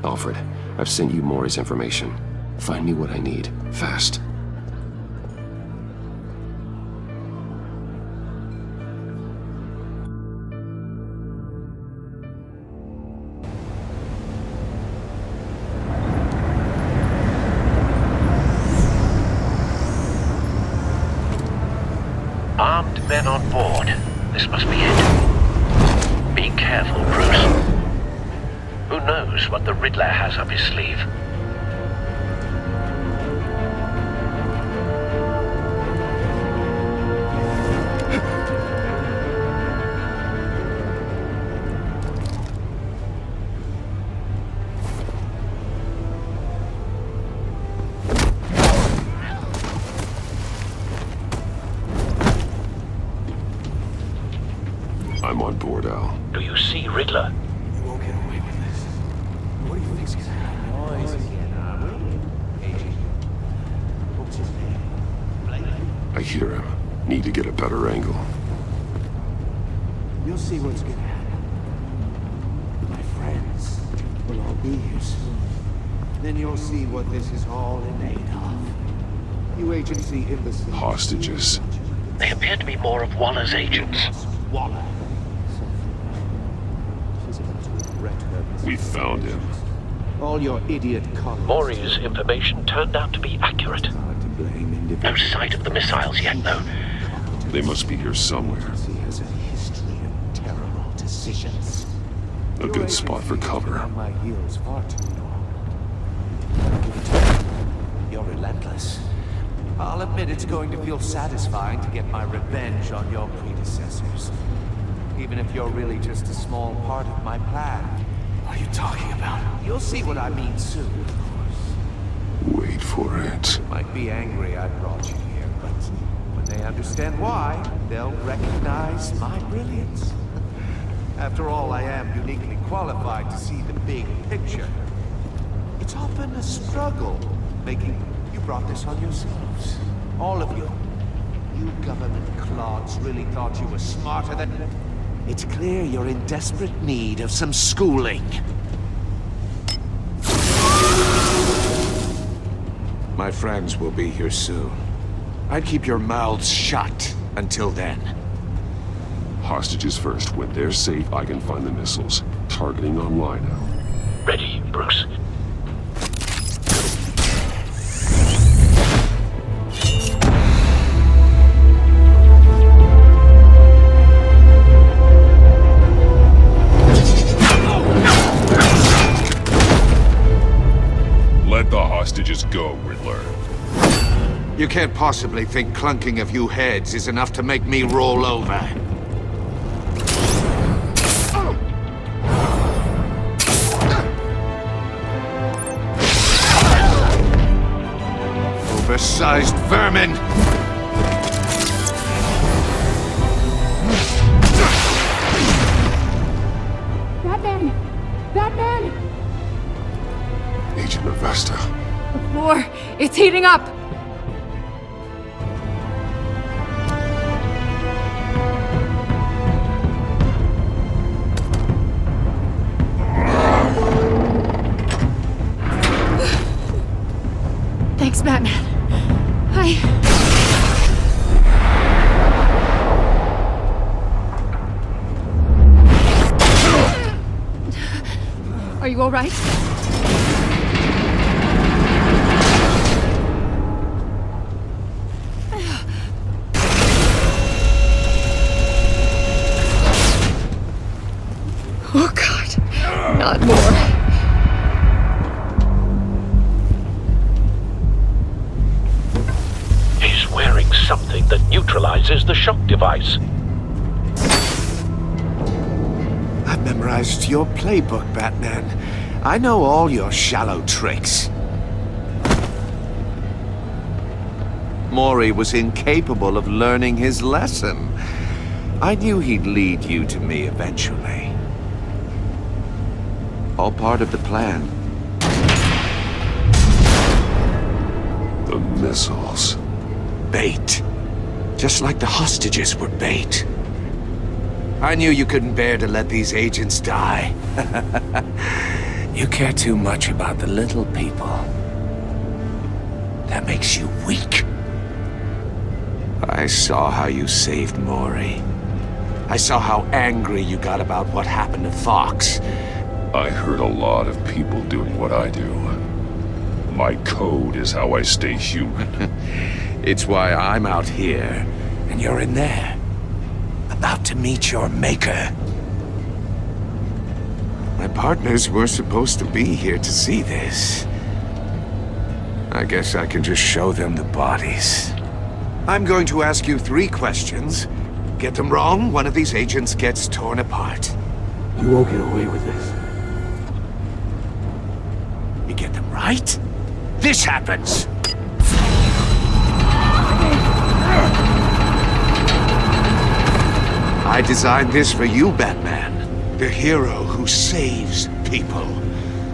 Alfred, I've sent you Maury's information. Find me what I need, fast. Armed men on board. This must be it. Be careful, Bruce. Who knows what the Riddler has up his sleeve? I'm on board, Al. Do you see Riddler? You won't get away with this. What do you think's gonna happen? Noise again, are we? Agent. What's his name? I hear him. Need to get a better angle. You'll see what's gonna happen. My friends will all be here soon. Then you'll see what this is all in aid of. You agency imbeciles. Hostages. They appear to be more of Waller's agents. Waller. We found him. All your idiot colleagues. Maury's information turned out to be accurate. No sight of the missiles yet, though. They must be here somewhere. He has a history of terrible decisions. A good spot for cover. On my heels far too long. Give it to me. You're relentless. I'll admit it's going to feel satisfying to get my revenge on your predecessors. Even if you're really just a small part of my plan. What are you talking about? You'll see what I mean soon, of course. Wait for it. Might be angry I brought you here, but when they understand why, they'll recognize my brilliance. After all, I am uniquely qualified to see the big picture. It's often a struggle making... You brought this on yourselves. All of you. You government clods really thought you were smarter than... It's clear you're in desperate need of some schooling. My friends will be here soon. I'd keep your mouths shut until then. Hostages first. When they're safe, I can find the missiles. Targeting online now. Ready, Bruce. Let the hostages go, Riddler. You can't possibly think clunking a few heads is enough to make me roll over. Oversized vermin! Batman! Batman! Agent Avesta. The floor, it's heating up! Batman. Are you all right? Oh, God. Not more. He's wearing something that neutralizes the shock device. I've memorized your playbook, Batman. I know all your shallow tricks. Mori was incapable of learning his lesson. I knew he'd lead you to me eventually. All part of the plan. The missiles. Bait. Just like the hostages were bait. I knew you couldn't bear to let these agents die. You care too much about the little people. That makes you weak. I saw how you saved Mori. I saw how angry you got about what happened to Fox. I heard a lot of people doing what I do. My code is how I stay human. It's why I'm out here, and you're in there. About to meet your maker. My partners were supposed to be here to see this. I guess I can just show them the bodies. I'm going to ask you 3 questions. Get them wrong, one of these agents gets torn apart. You won't get away with this. You get them right, this happens. I designed this for you, Batman. The hero who saves people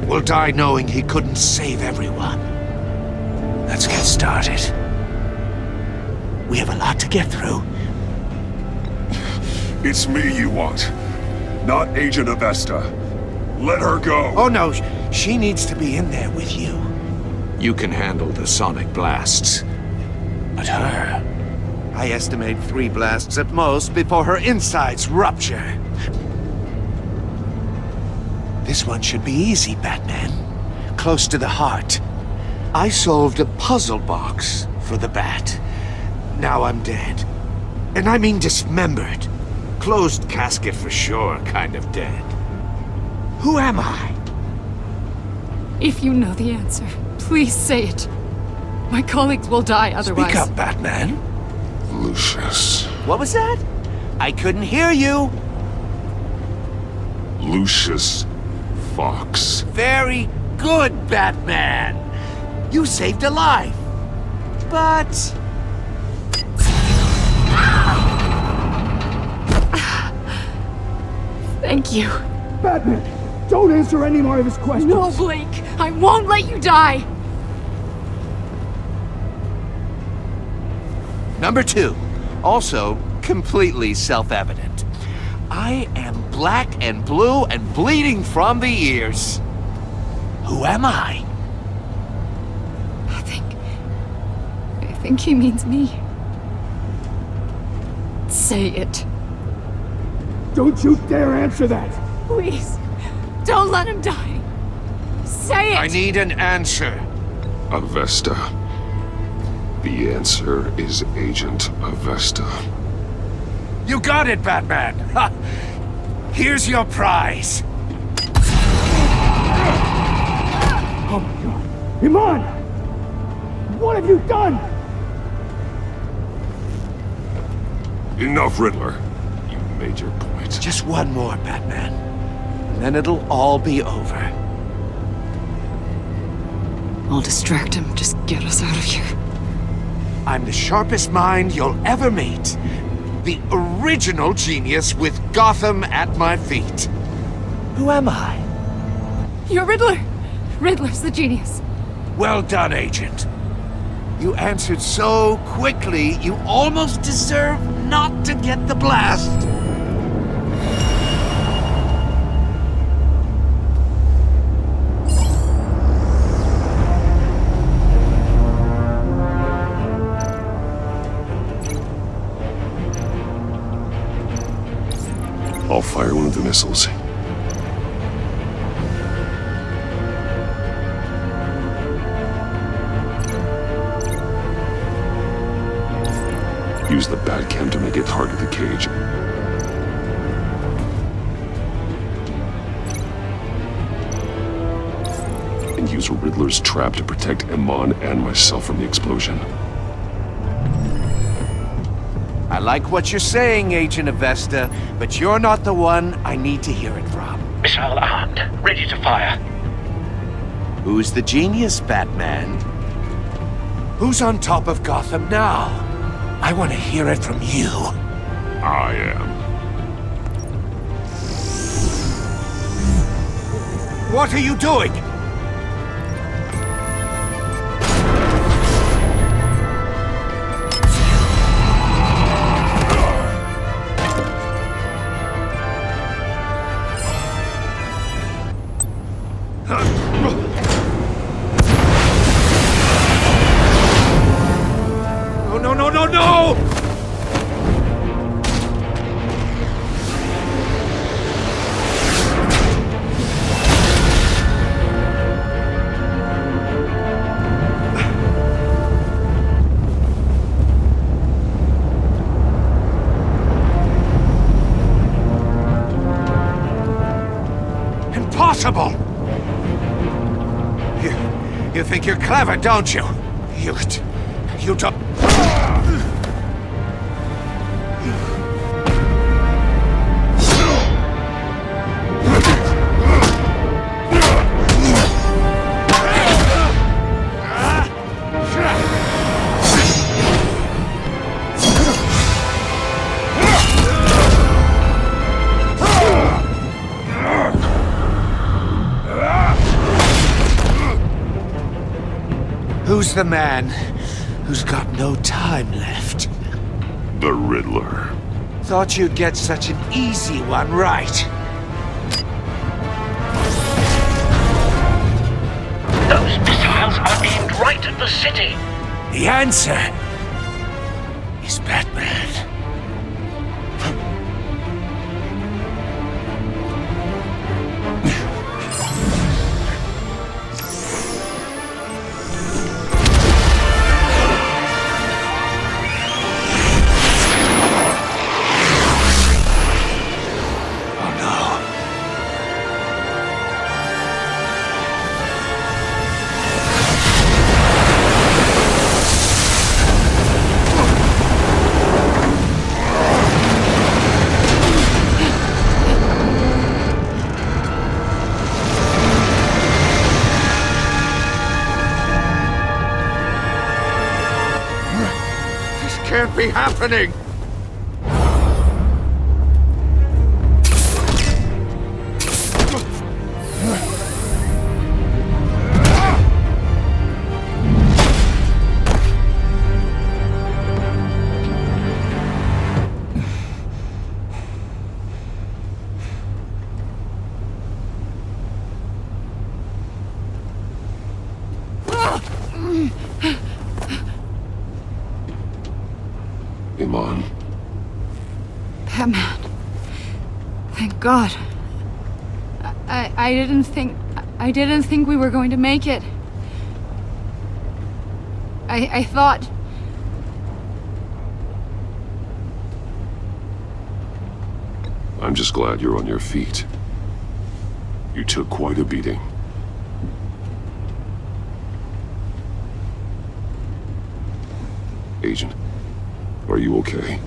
will die knowing he couldn't save everyone. Let's get started. We have a lot to get through. It's me you want, not Agent Avesta. Let her go. Oh no, she needs to be in there with you. You can handle the sonic blasts. But her... I estimate 3 blasts at most before her insides rupture. This one should be easy, Batman. Close to the heart. I solved a puzzle box for the Bat. Now I'm dead. And I mean dismembered. Closed casket for sure, kind of dead. Who am I? If you know the answer, please say it. My colleagues will die otherwise. Speak up, Batman. Lucius. What was that? I couldn't hear you. Lucius Fox. Very good, Batman. You saved a life. But... Thank you. Batman, don't answer any more of his questions. No, Blake. I won't let you die. Number 2, also completely self-evident. I am black and blue and bleeding from the ears. Who am I? I think he means me. Say it. Don't you dare answer that! Please, don't let him die. Say it! I need an answer. Avesta. The answer is Agent Avesta. You got it, Batman! Ha! Here's your prize. Oh my god. Iman! What have you done? Enough, Riddler. You made your point. Just one more, Batman. And then it'll all be over. I'll distract him. Just get us out of here. I'm the sharpest mind you'll ever meet. The original genius with Gotham at my feet. Who am I? You're Riddler. Riddler's the genius. Well done, Agent. You answered so quickly, you almost deserve not to get the blast. I'll fire one of the missiles. Use the bat cam to make it target the cage. And use Riddler's trap to protect Iman and myself from the explosion. I like what you're saying, Agent Avesta, but you're not the one I need to hear it from. Missile armed, ready to fire. Who's the genius, Batman? Who's on top of Gotham now? I want to hear it from you. I am. What are you doing? No! Impossible! You think you're clever, don't you? You don't... Who's the man who's got no time left? The Riddler. Thought you'd get such an easy one right. Those missiles are aimed right at the city. The answer is Batman. Can't be happening! Iman. Batman. Thank God. I didn't think we were going to make it. I thought... I'm just glad you're on your feet. You took quite a beating. Agent, are you okay?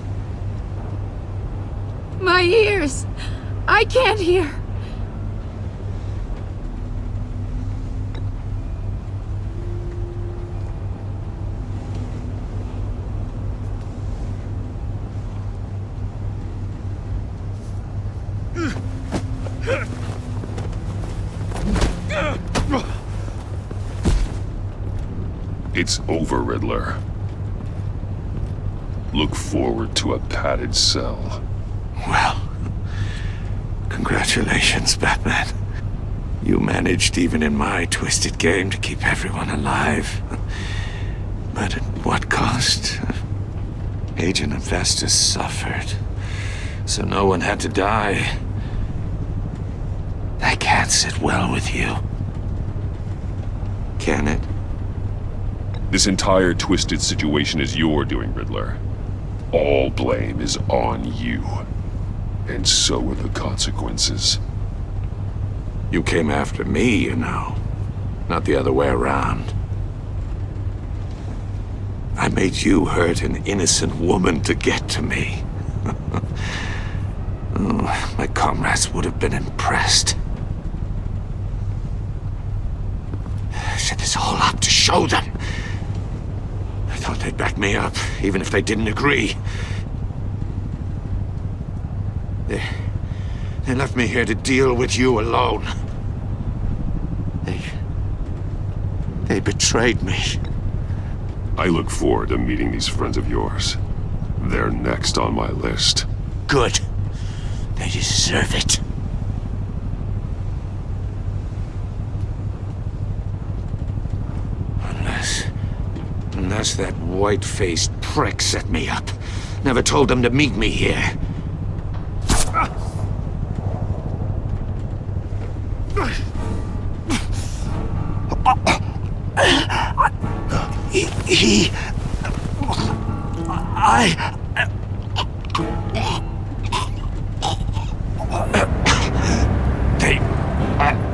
My ears! I can't hear! It's over, Riddler. Look forward to a padded cell. Well, congratulations, Batman. You managed, even in my twisted game, to keep everyone alive. But at what cost? Agent Avesta suffered. So no one had to die. That can't sit well with you. Can it? This entire twisted situation is your doing, Riddler. All blame is on you. And so are the consequences. You came after me, you know. Not the other way around. I made you hurt an innocent woman to get to me. Oh, my comrades would have been impressed. I set this all up to show them. I thought they'd back me up, even if they didn't agree. They left me here to deal with you alone. They betrayed me. I look forward to meeting these friends of yours. They're next on my list. Good. They deserve it. Unless that white-faced prick set me up. Never told them to meet me here.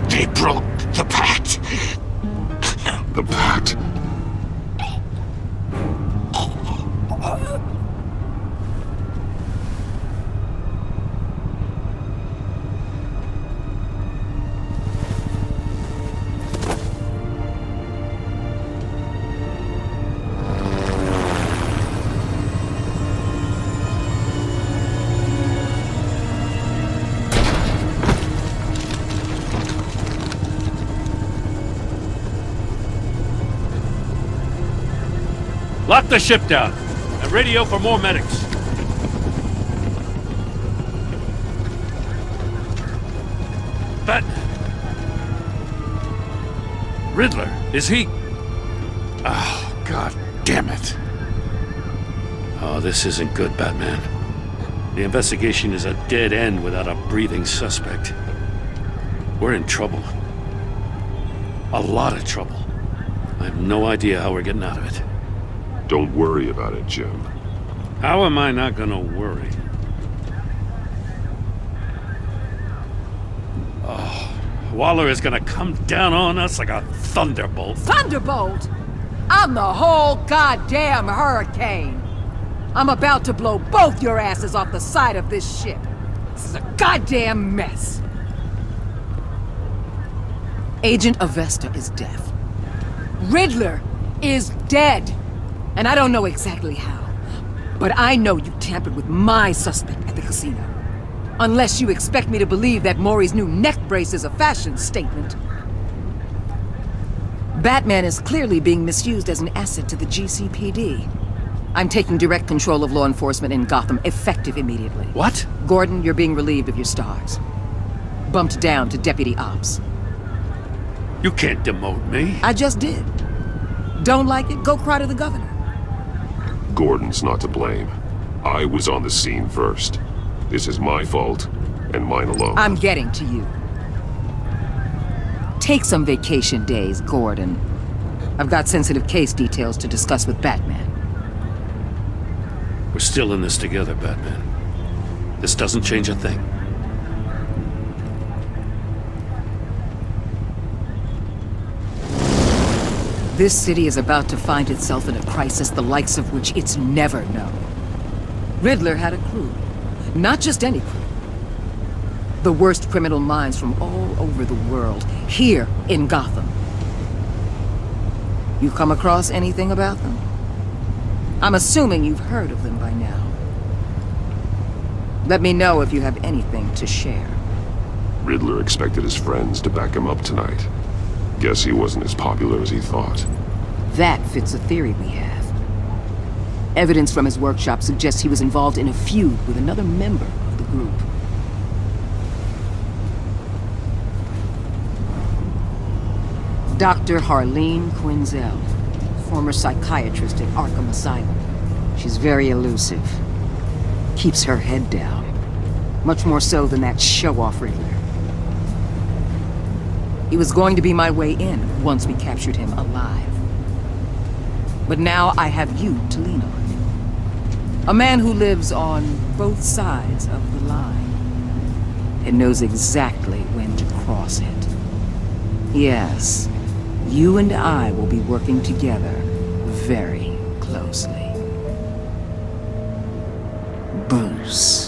They broke the pact. The pact? Lock the ship down, and radio for more medics. But... Riddler, is he... Oh, God damn it. Oh, this isn't good, Batman. The investigation is a dead end without a breathing suspect. We're in trouble. A lot of trouble. I have no idea how we're getting out of it. Don't worry about it, Jim. How am I not gonna worry? Oh, Waller is gonna come down on us like a thunderbolt. Thunderbolt? I'm the whole goddamn hurricane. I'm about to blow both your asses off the side of this ship. This is a goddamn mess. Agent Avesta is deaf. Riddler is dead. And I don't know exactly how, but I know you tampered with my suspect at the casino. Unless you expect me to believe that Maury's new neck brace is a fashion statement. Batman is clearly being misused as an asset to the GCPD. I'm taking direct control of law enforcement in Gotham, effective immediately. What? Gordon, you're being relieved of your stars. Bumped down to Deputy Ops. You can't demote me. I just did. Don't like it? Go cry to the governor. Gordon's not to blame. I was on the scene first. This is my fault, and mine alone. I'm getting to you. Take some vacation days, Gordon. I've got sensitive case details to discuss with Batman. We're still in this together, Batman. This doesn't change a thing. This city is about to find itself in a crisis the likes of which it's never known. Riddler had a crew. Not just any crew. The worst criminal minds from all over the world, here in Gotham. You come across anything about them? I'm assuming you've heard of them by now. Let me know if you have anything to share. Riddler expected his friends to back him up tonight. Guess he wasn't as popular as he thought. That fits a theory we have. Evidence from his workshop suggests he was involved in a feud with another member of the group. Dr. Harleen Quinzel, former psychiatrist at Arkham Asylum. She's very elusive. Keeps her head down. Much more so than that show-off Riddler. He was going to be my way in once we captured him alive. But now I have you to lean on. A man who lives on both sides of the line and knows exactly when to cross it. Yes, you and I will be working together very closely. Bruce.